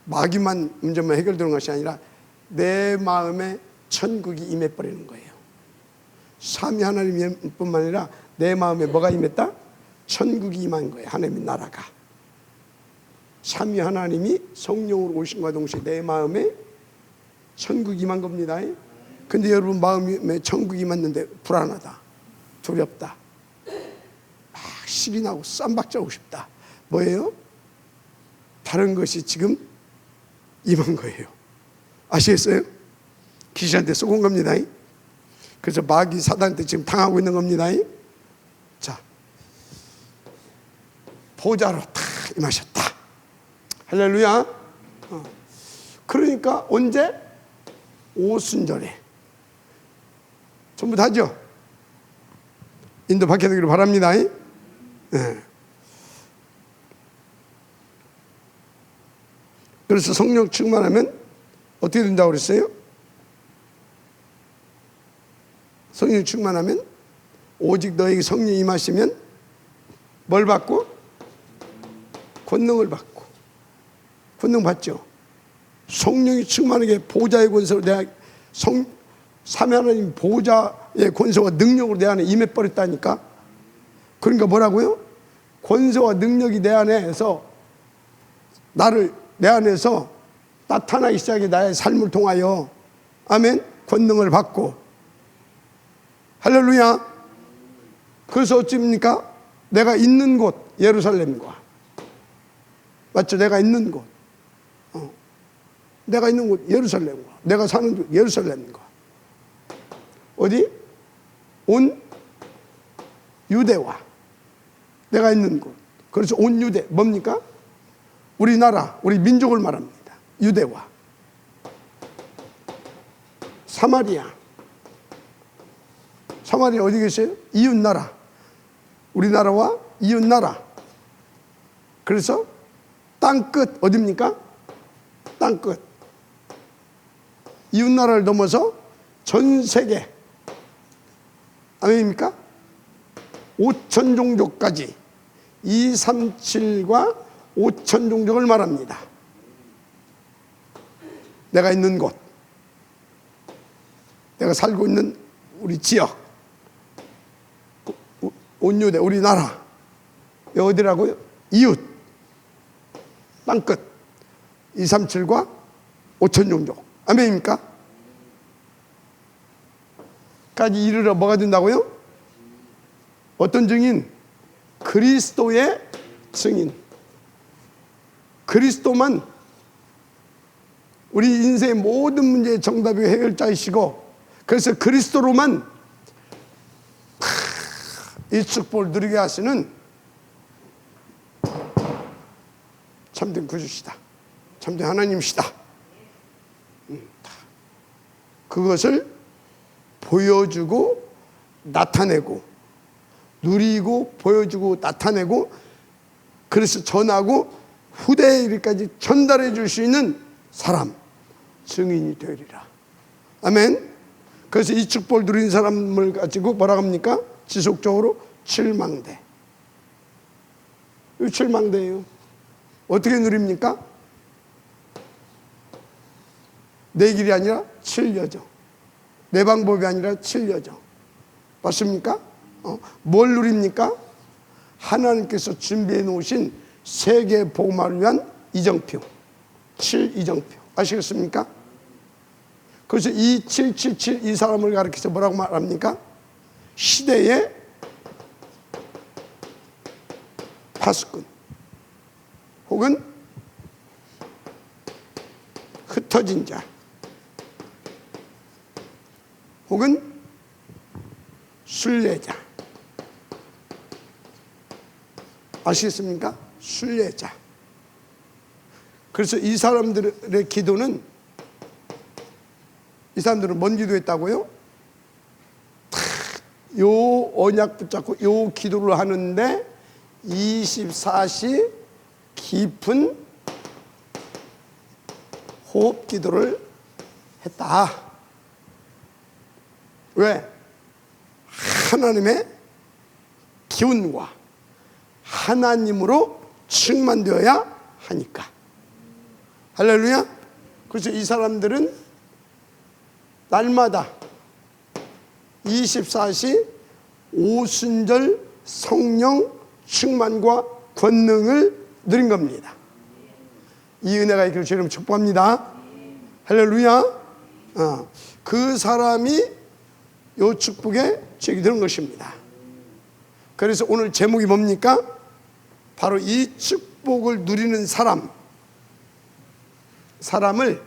마귀만 문제만 해결되는 것이 아니라 내 마음에 천국이 임해버리는 거예요. 삼위 하나님뿐만 아니라 내 마음에 뭐가 임했다? 천국이 임한 거예요. 하나님의 나라가. 삼위 하나님이 성령으로 오신 것과 동시에 내 마음에 천국이 임한 겁니다. 근데 여러분 마음에 천국이 임했는데 불안하다, 두렵다, 막 시기 나고 쌈박자고 싶다. 뭐예요? 다른 것이 지금 임한 거예요. 아시겠어요? 귀신한테 쏘은 겁니다. 그래서 마귀 사단한테 지금 당하고 있는 겁니다. 자, 보좌로 다 임하셨다. 할렐루야. 그러니까 언제? 오순절에. 전부 다죠? 인도 받게 되기를 바랍니다. 네. 그래서 성령 충만하면 어떻게 된다고 그랬어요? 성령 충만하면 오직 너에게 성령 임하시면 뭘 받고? 권능을 받고. 권능 받죠. 성령이 충만하게 보좌의 권세로 내가 삼위 하나님 보좌의 권세와 능력으로 내 안에 임해버렸다니까. 그러니까 뭐라고요? 권세와 능력이 내 안에서 내 안에서 나타나기 시작해. 나의 삶을 통하여 아멘 권능을 받고. 할렐루야. 그래서 어찌입니까? 내가 있는 곳 예루살렘과 맞죠? 내가 있는 곳 내가 있는 곳 예루살렘과 내가 사는 곳 예루살렘과 어디? 온 유대와 내가 있는 곳. 그래서 온 유대 뭡니까? 우리나라 우리 민족을 말합니다. 유대와 사마리아 어디 계세요? 이웃나라. 우리나라와 이웃나라. 그래서 땅끝 어디입니까? 땅끝. 이웃나라를 넘어서 전 세계. 아멘입니까? 5천 종족까지 237과 5천 종족을 말합니다. 내가 있는 곳, 내가 살고 있는 우리 지역, 온유대 우리나라. 어디라고요? 이웃, 땅끝 237과 5천 종족. 아멘입니까? 까지 이르러 뭐가 된다고요? 어떤 증인? 그리스도의 증인. 그리스도만 우리 인생의 모든 문제의 정답이고 해결자이시고, 그래서 그리스도로만 이 축복을 누리게 하시는 참된 구주시다. 참된 하나님이시다. 그것을 보여주고 나타내고 누리고 보여주고 나타내고 그래서 전하고 후대에 이르기까지 전달해 줄 수 있는 사람, 증인이 되리라. 아멘. 그래서 이 축복을 누린 사람을 가지고 뭐라고 합니까? 지속적으로 칠망대. 이 칠망대예요. 어떻게 누립니까? 내 길이 아니라 칠여정. 내 방법이 아니라 칠여정. 맞습니까? 뭘 누립니까? 하나님께서 준비해 놓으신 세계 복음화를 위한 이정표. 7이정표. 아시겠습니까? 그래서 이 777 이 사람을 가리켜서 뭐라고 말합니까? 시대의 파수꾼 혹은 흩어진 자 혹은 순례자. 아시겠습니까? 순례자. 그래서 이 사람들의 기도는, 이 사람들은 뭔 기도했다고요? 요 언약 붙잡고 요 기도를 하는데 24시 깊은 호흡 기도를 했다. 왜? 하나님의 기운과 하나님으로 충만되어야 하니까. 할렐루야. 그래서 이 사람들은 날마다 24시 오순절 성령 충만과 권능을 누린 겁니다. 이 은혜가 있기를 주님 축복합니다. 할렐루야. 그 사람이 요 축복에 죄가 되는 것입니다. 그래서 오늘 제목이 뭡니까? 바로 이 축복을 누리는 사람을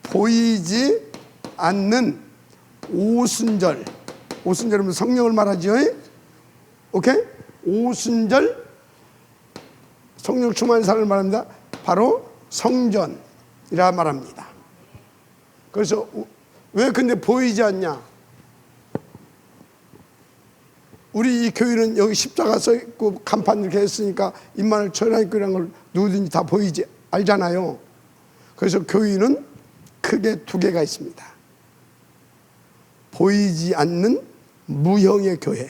보이지 않는 오순절이면 성령을 말하죠. 오케이? 오순절 성령 충만한 사람을 말합니다. 바로 성전이라 말합니다. 그래서 왜 근데 보이지 않냐? 우리 이 교회는 여기 십자가 써 있고 간판 이렇게 했으니까 임마누엘 천하교회라는 걸 누구든지 다 보이지 알잖아요. 그래서 교회는 크게 두 개가 있습니다. 보이지 않는 무형의 교회,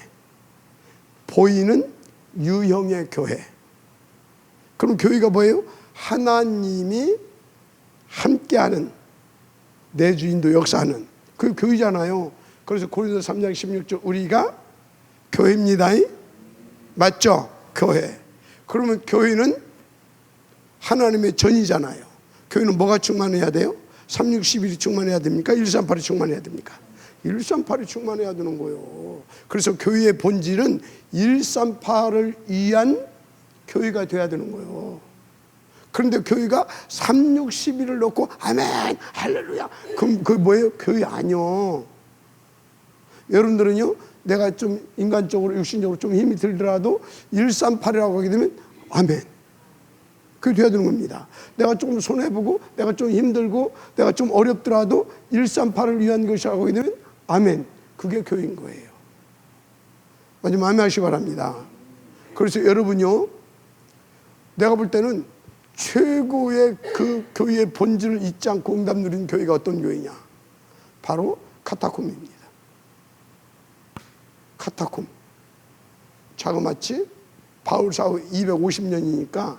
보이는 유형의 교회. 그럼 교회가 뭐예요? 하나님이 함께하는, 내주인도 역사하는 그 교회잖아요. 그래서 고린도서 3장 16절 우리가 교회입니다. 맞죠? 교회. 그러면 교회는 하나님의 전이잖아요. 교회는 뭐가 충만해야 돼요? 361이 충만해야 됩니까? 138이 충만해야 됩니까? 138이 충만해야 되는 거예요. 그래서 교회의 본질은 138을 위한 교회가 돼야 되는 거예요. 그런데 교회가 361을 넣고 아멘 할렐루야, 그럼 그게 뭐예요? 교회 아니요. 여러분들은요, 내가 좀 인간적으로 육신적으로 좀 힘이 들더라도 138이라고 하게 되면 아멘, 그게 돼야 되는 겁니다. 내가 조금 손해보고 내가 좀 힘들고 내가 좀 어렵더라도 138을 위한 것이라고 하게 되면 아멘, 그게 교회인 거예요. 마지막 아멘 하시기 바랍니다. 그래서 여러분요, 내가 볼 때는 최고의 그 교회의 본질을 잊지 않고 응답 누리는 교회가 어떤 교회냐? 바로 카타콤입니다. 카타콤. 자그마치 바울 사후 250년이니까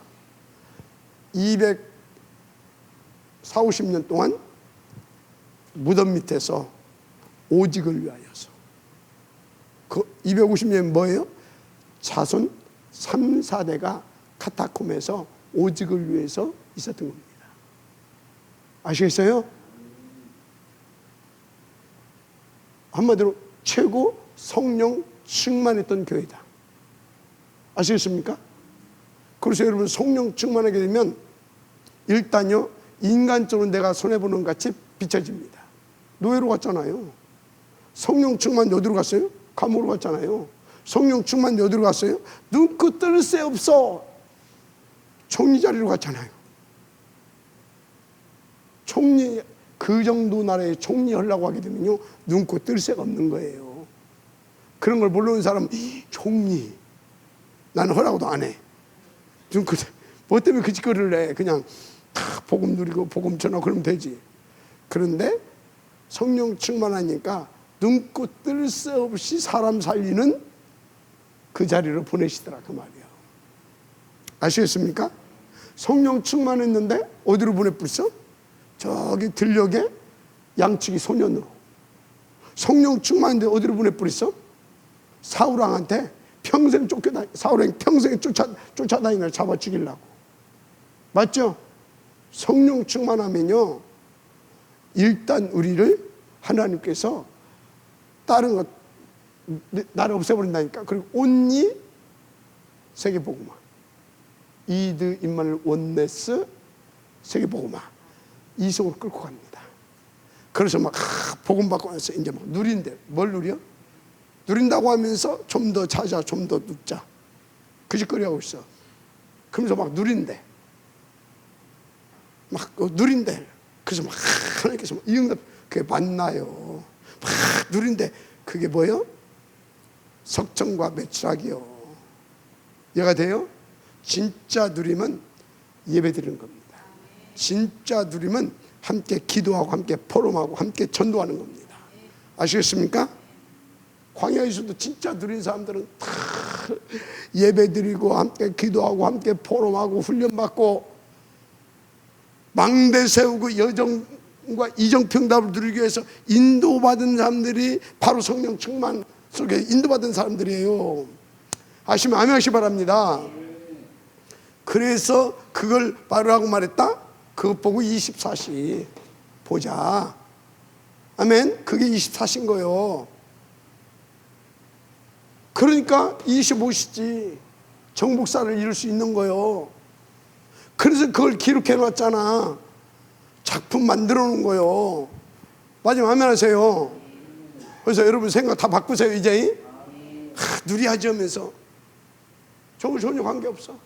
240~50년 동안 무덤 밑에서 오직을 위하여서. 그 250년은 뭐예요? 자손 3, 4대가 카타콤에서 오직을 위해서 있었던 겁니다. 아시겠어요? 한마디로 최고 성령 충만했던 교회다. 아시겠습니까? 그래서 여러분, 성령 충만하게 되면 일단요, 인간적으로 내가 손해보는 것 같이 비춰집니다. 노예로 갔잖아요. 성령 충만 어디로 갔어요? 감옥으로 갔잖아요. 성령 충만 어디로 갔어요? 눈코 뜰 새 없어 총리 자리로 갔잖아요. 총리, 그 정도 나라에 총리 하려고 하게 되면요, 눈코 뜰 새가 없는 거예요. 그런 걸 모르는 사람은 총리 나는 허락도 안 해. 눈코, 뭐 때문에 그 짓거리를 해? 그냥 다 복음 누리고 복음 전하고 그러면 되지. 그런데 성령 충만하니까 눈코 뜰 새 없이 사람 살리는 그 자리로 보내시더라, 그 말이에요. 아시겠습니까? 성령 충만했는데 어디로 보내버렸어? 저기 들녘에 양치기 소년으로. 성령 충만했는데 어디로 보내버렸어? 사울왕한테 평생 사울왕이 평생 쫓아다니는 잡아 죽이려고. 맞죠? 성령 충만하면요, 일단 우리를 하나님께서 다른 것 나를 없애버린다니까. 그리고 온니 세계복음화. 이드 임마누엘 원네스 세계복음화. 이속으로 끌고 갑니다. 그래서 막 복음 받고 나서 이제 막 누린대. 뭘 누려? 누린다고 하면서 좀 더 자자, 좀 더 눕자. 그 짓거리 하고 있어. 그러면서 막 누린대. 막 누린대. 그래서 막 하나님께서 막 이 응답 그게 맞나요? 막 누린대. 그게 뭐예요? 석청과 매출하기요. 이해가 돼요? 진짜 누림은 예배 드리는 겁니다. 진짜 누림은 함께 기도하고 함께 포럼하고 함께 전도하는 겁니다. 아시겠습니까? 광야에서도 진짜 누린 사람들은 다 예배 드리고 함께 기도하고 함께 포럼하고 훈련받고 망대 세우고 여정과 이정평답을 누리기 위해서 인도받은 사람들이 바로 성령 충만 속에 인도받은 사람들이에요. 아시면 아멘 하시 바랍니다. 그래서 그걸 바로라고 말했다? 그것 보고 24시 보자. 아멘. 그게 24시인 거예요. 그러니까 25시지 정복사를 이룰 수 있는 거예요. 그래서 그걸 기록해 놨잖아. 작품 만들어 놓은 거예요. 마지막 아멘 하세요. 그래서 여러분 생각 다 바꾸세요 이제. 누리하지 하면서 저거 전혀 관계없어.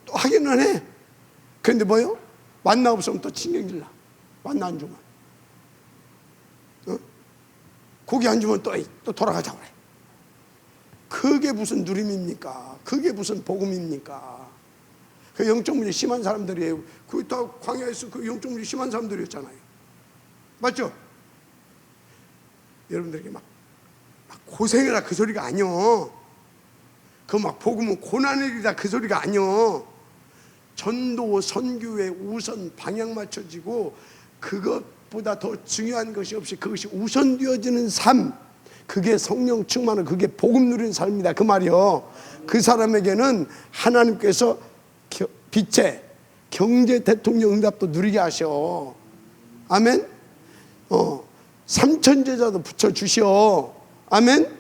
또 하기는 해. 그런데 뭐요? 만나 없으면 또 신경질 나. 만나 안 주면 고기 안 주면 또 돌아가자고 그래. 그게 무슨 누림입니까? 그게 무슨 복음입니까? 그 영적 문제 심한 사람들이에요. 그 다 광야에서 그 영적 문제 심한 사람들이었잖아요. 맞죠? 여러분들에게 막 고생해라 그 소리가 아니요. 그 막 복음은 고난의 일이다 그 소리가 아니요. 전도 선교에 우선 방향 맞춰지고 그것보다 더 중요한 것이 없이 그것이 우선되어지는 삶, 그게 성령 충만한 그게 복음 누리는 삶이다 그 말이요. 그 사람에게는 하나님께서 빛의 경제 대통령 응답도 누리게 하셔. 아멘. 삼천제자도 붙여주시오. 아멘.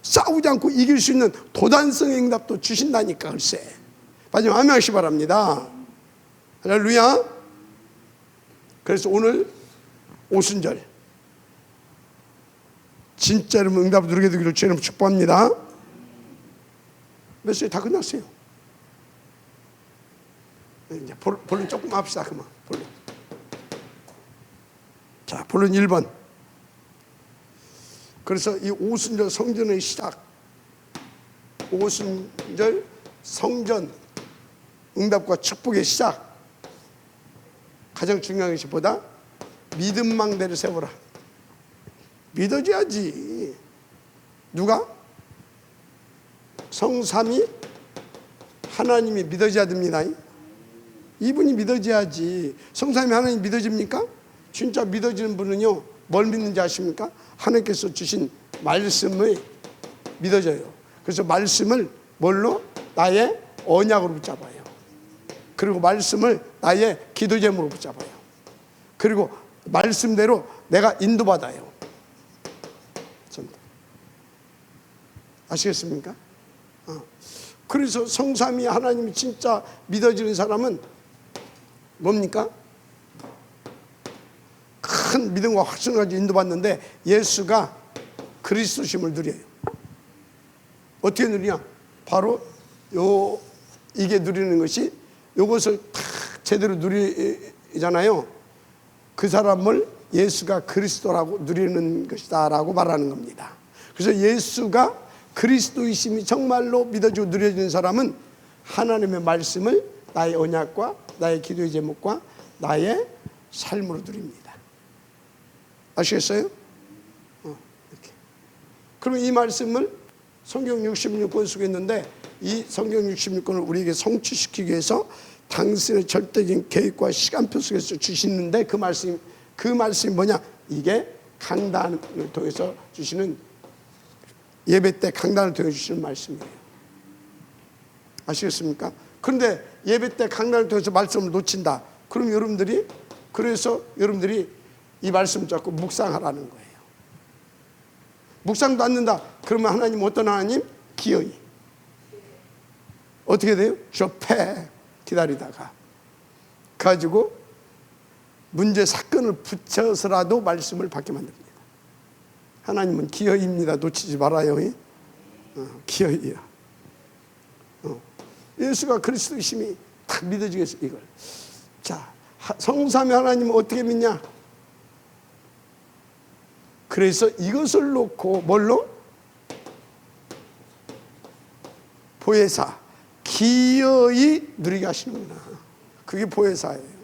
싸우지 않고 이길 수 있는 도단성의 응답도 주신다니까 글쎄. 마지막 아멘 하시 바랍니다. 할렐루야. 그래서 오늘 오순절 진짜 여러분 응답을 누리게 되기를 주님 축복합니다. 몇 시에 다 끝났어요. 이제 본론 조금 합시다. 그만 본론. 자, 본론 1번. 그래서 이 오순절 성전의 시작, 오순절 성전 응답과 축복의 시작, 가장 중요한 것이 보다 믿음 망대를 세워라. 믿어줘야지. 누가? 성삼위 하나님이 믿어져야 됩니다. 이분이 믿어져야지. 성삼위 하나님 믿어집니까? 진짜 믿어지는 분은요 뭘 믿는지 아십니까? 하나님께서 주신 말씀을 믿어져요. 그래서 말씀을 뭘로? 나의 언약으로 붙잡아요. 그리고 말씀을 나의 기도 제목으로 붙잡아요. 그리고 말씀대로 내가 인도받아요. 아시겠습니까? 그래서 성삼위 하나님이 진짜 믿어지는 사람은 뭡니까? 큰 믿음과 확신을 가지고 인도받는데 예수가 그리스도심을 누려요. 어떻게 누리냐? 바로 이게 누리는 것이 이것을 다 제대로 누리잖아요. 그 사람을 예수가 그리스도라고 누리는 것이다 라고 말하는 겁니다. 그래서 예수가 그리스도이심이 정말로 믿어지고 누려지는 사람은 하나님의 말씀을 나의 언약과 나의 기도의 제목과 나의 삶으로 누립니다. 아시겠어요? 이렇게. 그러면 이 말씀을 성경 66권 속에 있는데 이 성경 66권을 우리에게 성취시키기 위해서 당신의 절대적인 계획과 시간표 속에서 주시는데 그 말씀이 뭐냐? 이게 강단을 통해서 주시는 예배 때 강단을 통해 주시는 말씀이에요. 아시겠습니까? 그런데 예배 때 강단을 통해서 말씀을 놓친다. 그럼 여러분들이 이 말씀 잡고 묵상하라는 거예요. 묵상도 않는다. 그러면 하나님 어떤 하나님? 기어이. 어떻게 돼요? 접해 기다리다가 가지고 문제 사건을 붙여서라도 말씀을 받게 만듭니다. 하나님은 기어이입니다. 놓치지 말아요. 기어이야. 예수가 그리스도이심이 딱 믿어지겠어 이걸. 자, 성삼위 하나님은 어떻게 믿냐? 그래서 이것을 놓고 뭘로? 보혜사, 기어이 누리게 하시는구나. 그게 보혜사예요.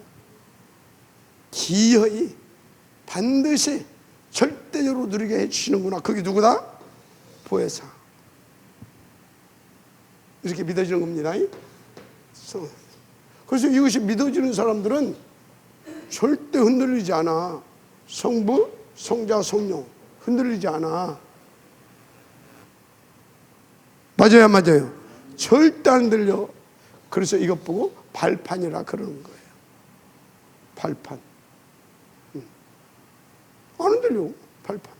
기어이 반드시 절대적으로 누리게 해주시는구나. 그게 누구다? 보혜사. 이렇게 믿어지는 겁니다. 그래서 이것이 믿어지는 사람들은 절대 흔들리지 않아. 성부, 성자, 성령 흔들리지 않아. 맞아요, 맞아요. 절대 안 들려. 그래서 이것 보고 발판이라 그러는 거예요. 발판. 안 흔들려. 발판.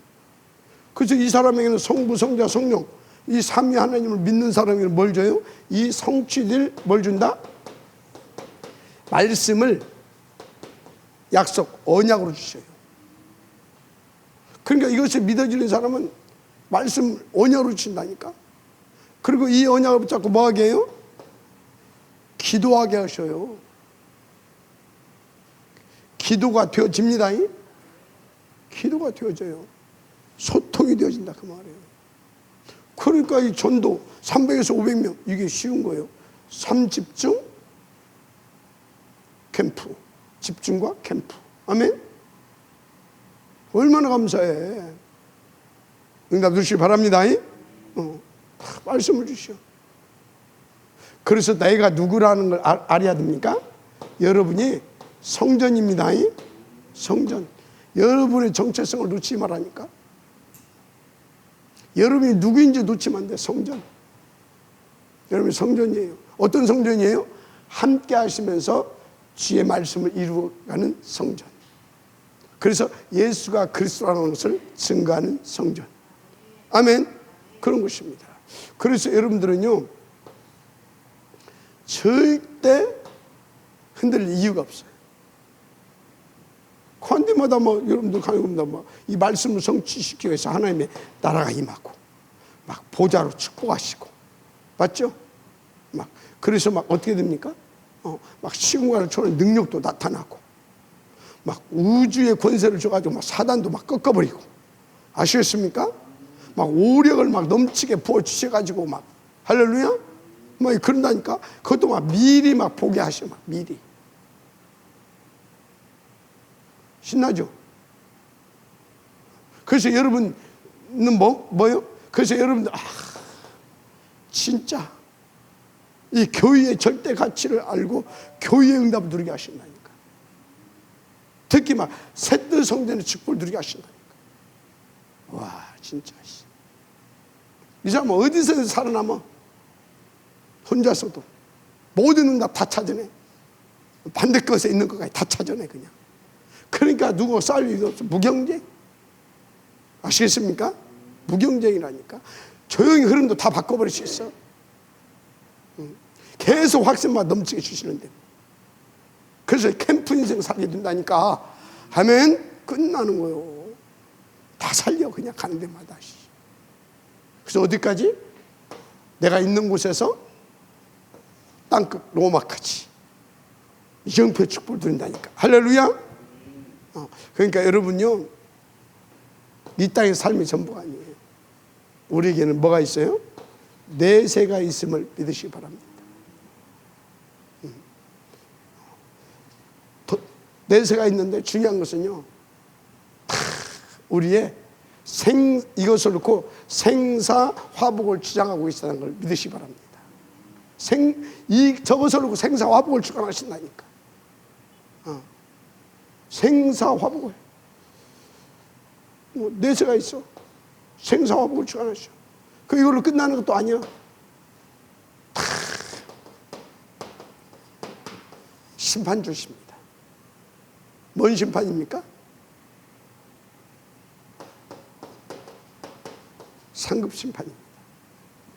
그래서 이 사람에게는 성부, 성자, 성령 이 삼위 하나님을 믿는 사람에게는 뭘 줘요? 이 성취될 뭘 준다? 말씀을 약속, 언약으로 주셔요. 그러니까 이것이 믿어지는 사람은 말씀 언약으로 주신다니까. 그리고 이 언약을 붙잡고 뭐하게 해요? 기도하게 하셔요. 기도가 되어집니다. 기도가 되어져요. 소통이 되어진다 그 말이에요. 그러니까 이 전도 300에서 500명 이게 쉬운 거예요. 3집중 캠프, 집중과 캠프. 아멘. 얼마나 감사해. 응답 주시기 바랍니다. 말씀을 주시오. 그래서 내가 누구라는 걸 알아야 됩니까? 여러분이 성전입니다. 성전. 여러분의 정체성을 놓치지 말라니까. 여러분이 누구인지 놓치면 안 돼. 성전. 여러분이 성전이에요. 어떤 성전이에요? 함께 하시면서 주의 말씀을 이루어가는 성전. 그래서 예수가 그리스도라는 것을 증거하는 성전. 아멘. 그런 것입니다. 그래서 여러분들은요 절대 흔들릴 이유가 없어요. 관디마다 여러분들 가는 겁니다. 이 말씀을 성취시키기 위해서 하나님의 나라가 임하고 막 보좌로 축복하시고 맞죠? 그래서 어떻게 됩니까? 막 시공간을 초월하는 능력도 나타나고 막 우주의 권세를 줘가지고 막 사단도 막 꺾어버리고 아시겠습니까? 막 오력을 막 넘치게 부어주셔가지고 막 할렐루야? 그런다니까. 그것도 막 미리 막 보게 하셔. 막 미리. 신나죠? 그래서 여러분은 뭐요? 그래서 여러분들 진짜 이 교회의 절대 가치를 알고 교회의 응답을 누리게 하신다니까. 특히 막 새뜻 성전의 축복을 누리게 하신다니까. 와 진짜 이 사람은 어디서 살아남아? 혼자서도 모든 응답 다 찾아내. 반대 것에 있는 것까지 다 찾아내 그냥. 그러니까 누구 싸울 일도 없어. 무경쟁. 아시겠습니까? 무경쟁이라니까. 조용히 흐름도 다 바꿔버릴 수 있어. 계속 확신만 넘치게 주시는데. 그래서 캠프 인생 살게 된다니까. 하면 끝나는 거요. 다 살려 그냥 가는 데마다. 그래서 어디까지? 내가 있는 곳에서 땅끝 로마까지 영표 축복을 드린다니까. 할렐루야. 그러니까 여러분요 이 땅의 삶이 전부가 아니에요. 우리에게는 뭐가 있어요? 내세가 있음을 믿으시기 바랍니다. 내세가 있는데 중요한 것은요 우리의 이것을 놓고 생사화복을 주장하고 있다는 걸 믿으시기 바랍니다. 저것을 놓고 생사화복을 주장하신다니까. 생사화복을 내세가 있어. 생사화복을 주장하셔. 이걸로 끝나는 것도 아니야. 심판 주십니다. 뭔 심판입니까? 상급 심판입니다.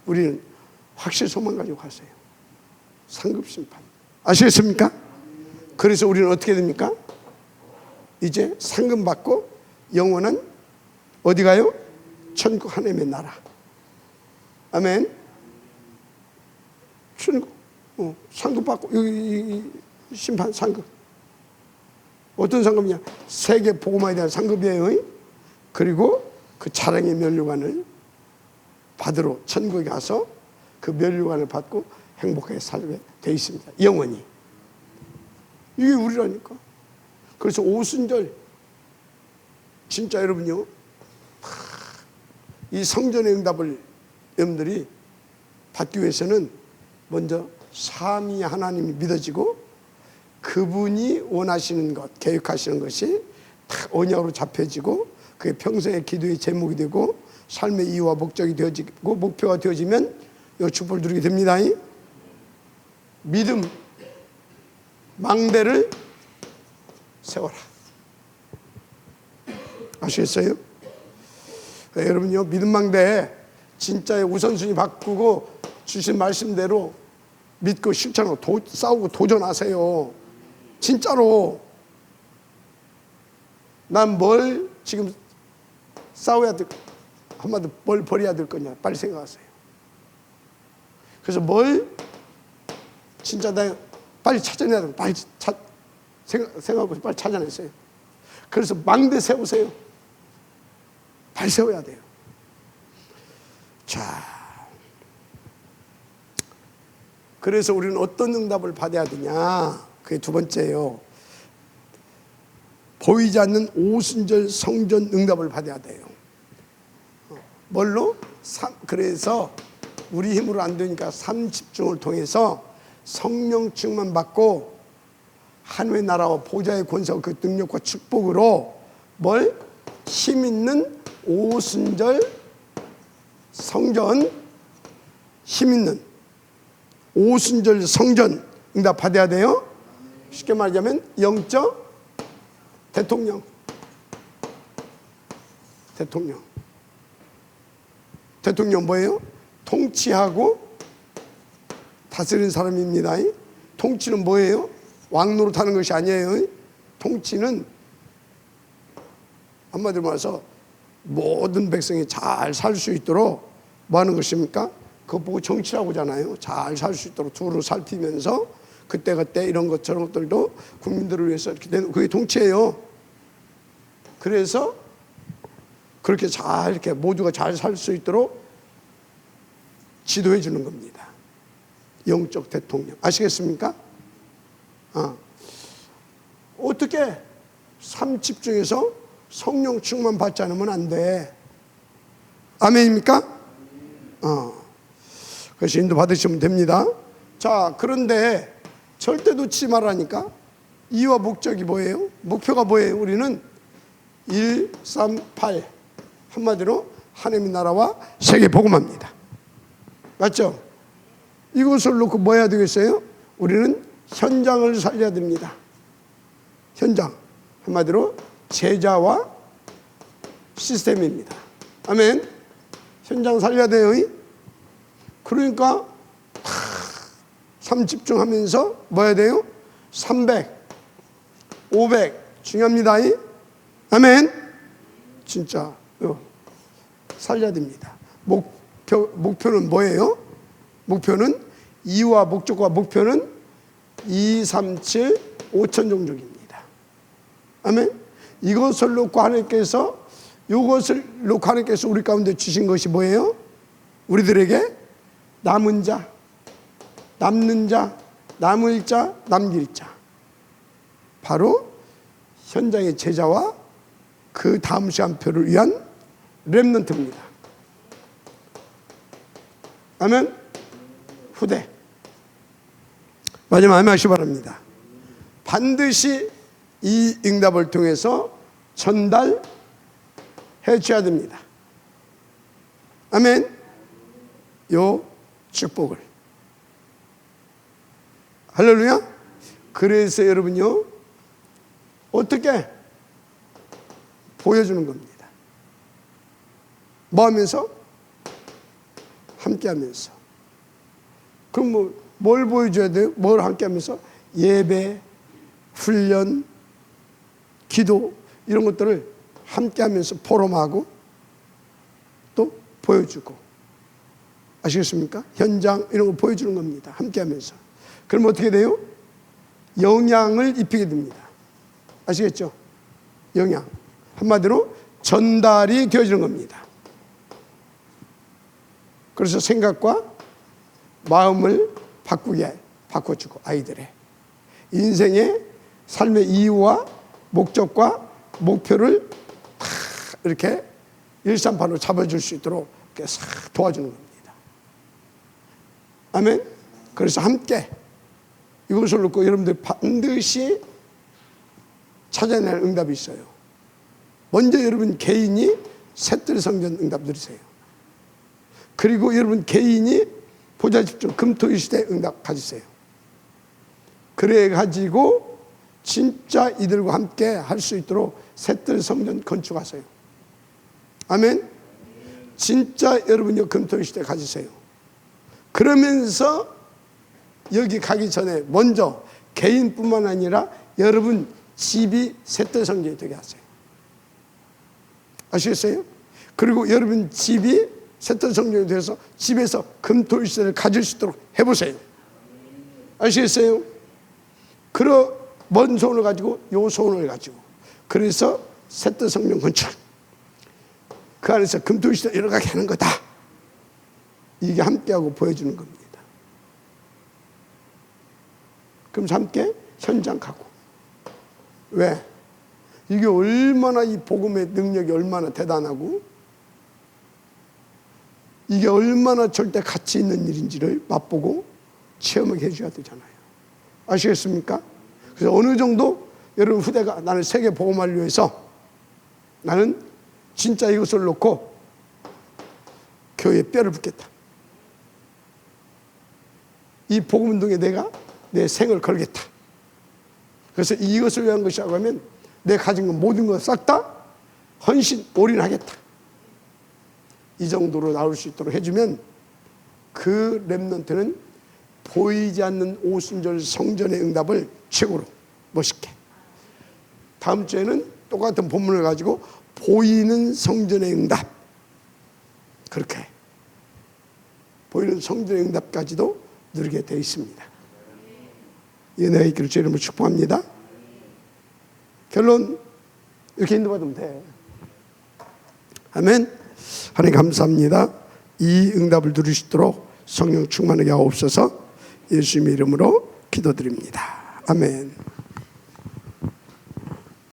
우리는 확실 소망 가지고 가세요. 상급 심판. 아시겠습니까? 그래서 우리는 어떻게 됩니까? 이제 상급 받고 영원한 어디 가요? 천국 하나님의 나라. 아멘. 천국 상급 받고 여기 심판 상급. 어떤 상급이냐? 세계 복음화에 대한 상급이에요. 그리고 그 자랑의 면류관을 받으러 천국에 가서 그 면류관을 받고 행복하게 살게 돼 있습니다. 영원히. 이게 우리라니까. 그래서 오순절 진짜 여러분요, 이 성전의 응답을 여러분들이 받기 위해서는 먼저 삼위 하나님이 믿어지고 그분이 원하시는 것, 계획하시는 것이 다 언약으로 잡혀지고 그게 평생의 기도의 제목이 되고 삶의 이유와 목적이 되어지고 목표가 되어지면 이 축복을 누리게 됩니다. 믿음 망대를 세워라. 아시겠어요? 여러분요, 믿음 망대에 진짜의 우선순위 바꾸고 주신 말씀대로 믿고 실천하고 싸우고 도전하세요. 진짜로. 난 뭘 지금 싸워야 될, 한마디로 뭘 버려야 될 거냐 빨리 생각하세요. 그래서 뭘 진짜 내가 빨리 찾아내야 되고 빨리 생각하고 빨리 찾아내세요. 그래서 망대 세우세요. 빨리 세워야 돼요. 자, 그래서 우리는 어떤 응답을 받아야 되냐? 그게 두 번째예요. 보이지 않는 오순절 성전 응답을 받아야 돼요. 뭘로? 그래서 우리 힘으로 안 되니까 삼집중을 통해서 성령 충만 받고 하나님의 나라와 보좌의 권세와 그 능력과 축복으로 뭘? 힘 있는 오순절 성전, 힘 있는 오순절 성전 응답 받아야 돼요. 쉽게 말하자면 영적 대통령. 대통령 뭐예요? 통치하고 다스리는 사람입니다. 통치는 뭐예요? 왕 노릇하는 것이 아니에요. 통치는 한마디로 말해서 모든 백성이 잘 살 수 있도록 뭐 하는 것입니까? 그거 보고 정치라고 하잖아요. 잘 살 수 있도록 두루 살피면서 그때그때 이런 것 저런 것들도 국민들을 위해서 이렇게 되는 그게 통치예요. 그래서 그렇게 잘 이렇게 모두가 잘 살 수 있도록 지도해 주는 겁니다. 영적 대통령. 아시겠습니까? 어떻게 삼집중에서 성령 충만 받지 않으면 안 돼. 아멘입니까? 그래서 인도 받으시면 됩니다. 자, 그런데 절대 놓치지 말라니까. 이유와 목적이 뭐예요? 목표가 뭐예요? 우리는 1, 3, 8 한마디로 하나님의 나라와 세계 복음화입니다. 맞죠? 이것을 놓고 뭐 해야 되겠어요? 우리는 현장을 살려야 됩니다. 현장 한마디로 제자와 시스템입니다. 아멘. 현장 살려야 돼요. 그러니까 삼집중하면서 뭐 해야 돼요? 300, 500 중요합니다. 아멘. 진짜 살려야 됩니다. 목표는 뭐예요? 목표는 이유와 목적과 목표는 2, 3, 7, 5천 종족입니다. 아멘. 이것을 놓고 하나님께서 이것을 놓고 하나님께서 우리 가운데 주신 것이 뭐예요? 우리들에게 남은 자, 남는 자, 남을 자, 남길 자. 바로 현장의 제자와 그 다음 시간표를 위한 렘넌트입니다. 아멘. 후대. 마지막 아멘 하시기 바랍니다. 반드시 이 응답을 통해서 전달해 줘야 됩니다. 아멘. 요 축복을. 할렐루야. 그래서 여러분요, 어떻게 보여주는 겁니다. 뭐 하면서? 함께 하면서. 그럼 뭐 뭘 보여줘야 돼요? 뭘 함께 하면서? 예배, 훈련, 기도 이런 것들을 함께 하면서 포럼하고 또 보여주고, 아시겠습니까? 현장 이런 거 보여주는 겁니다. 함께 하면서. 그럼 어떻게 돼요? 영향을 입히게 됩니다. 아시겠죠? 영향. 한마디로 전달이 되어지는 겁니다. 그래서 생각과 마음을 바꿔주고, 아이들의 인생의 삶의 이유와 목적과 목표를 다 이렇게 일산판으로 잡아줄 수 있도록 이렇게 싹 도와주는 겁니다. 아멘. 그래서 함께 이것을 놓고 여러분들 반드시 찾아낼 응답이 있어요. 먼저 여러분 개인이 셋들 성전 응답 드리세요. 그리고 여러분 개인이 보좌집중 금토일시대 응답 가지세요. 그래 가지고 진짜 이들과 함께 할 수 있도록 셋들 성전 건축하세요. 아멘. 진짜 여러분이 금토일시대 가지세요. 그러면서 여기 가기 전에 먼저 개인뿐만 아니라 여러분 집이 셋들 성전이 되게 하세요. 아시겠어요? 그리고 여러분 집이 셋들 성전이 돼서 집에서 금토일시대를 가질 수 있도록 해보세요. 아시겠어요? 그런 먼 소원을 가지고 요 소원을 가지고 그래서 셋들 성전 건축, 그 안에서 금토일시대 일어나게 하는 거다. 이게 함께하고 보여주는 겁니다. 그럼 함께 현장 가고. 왜? 이게 얼마나 이 복음의 능력이 얼마나 대단하고 이게 얼마나 절대 가치 있는 일인지를 맛보고 체험하게 해줘야 되잖아요. 아시겠습니까? 그래서 어느 정도 여러분 후대가 나는 세계 복음화를 위해서 나는 진짜 이것을 놓고 교회에 뼈를 붓겠다. 이 복음 운동에 내가 내 생을 걸겠다. 그래서 이것을 위한 것이라고 하면 내 가진 것 모든 것 싹 다 헌신 올인하겠다. 이 정도로 나올 수 있도록 해주면 그 렘넌트는 보이지 않는 오순절 성전의 응답을 최고로 멋있게, 다음 주에는 똑같은 본문을 가지고 보이는 성전의 응답, 그렇게 보이는 성전의 응답까지도 누리게 되어 있습니다. 은혜가 있기를 주의 이름으로 축복합니다. 결론 이렇게 인도받으면 돼. 아멘. 하나님 감사합니다. 이 응답을 누릴 수 있도록 성령 충만하게 하옵소서. 예수님의 이름으로 기도드립니다. 아멘.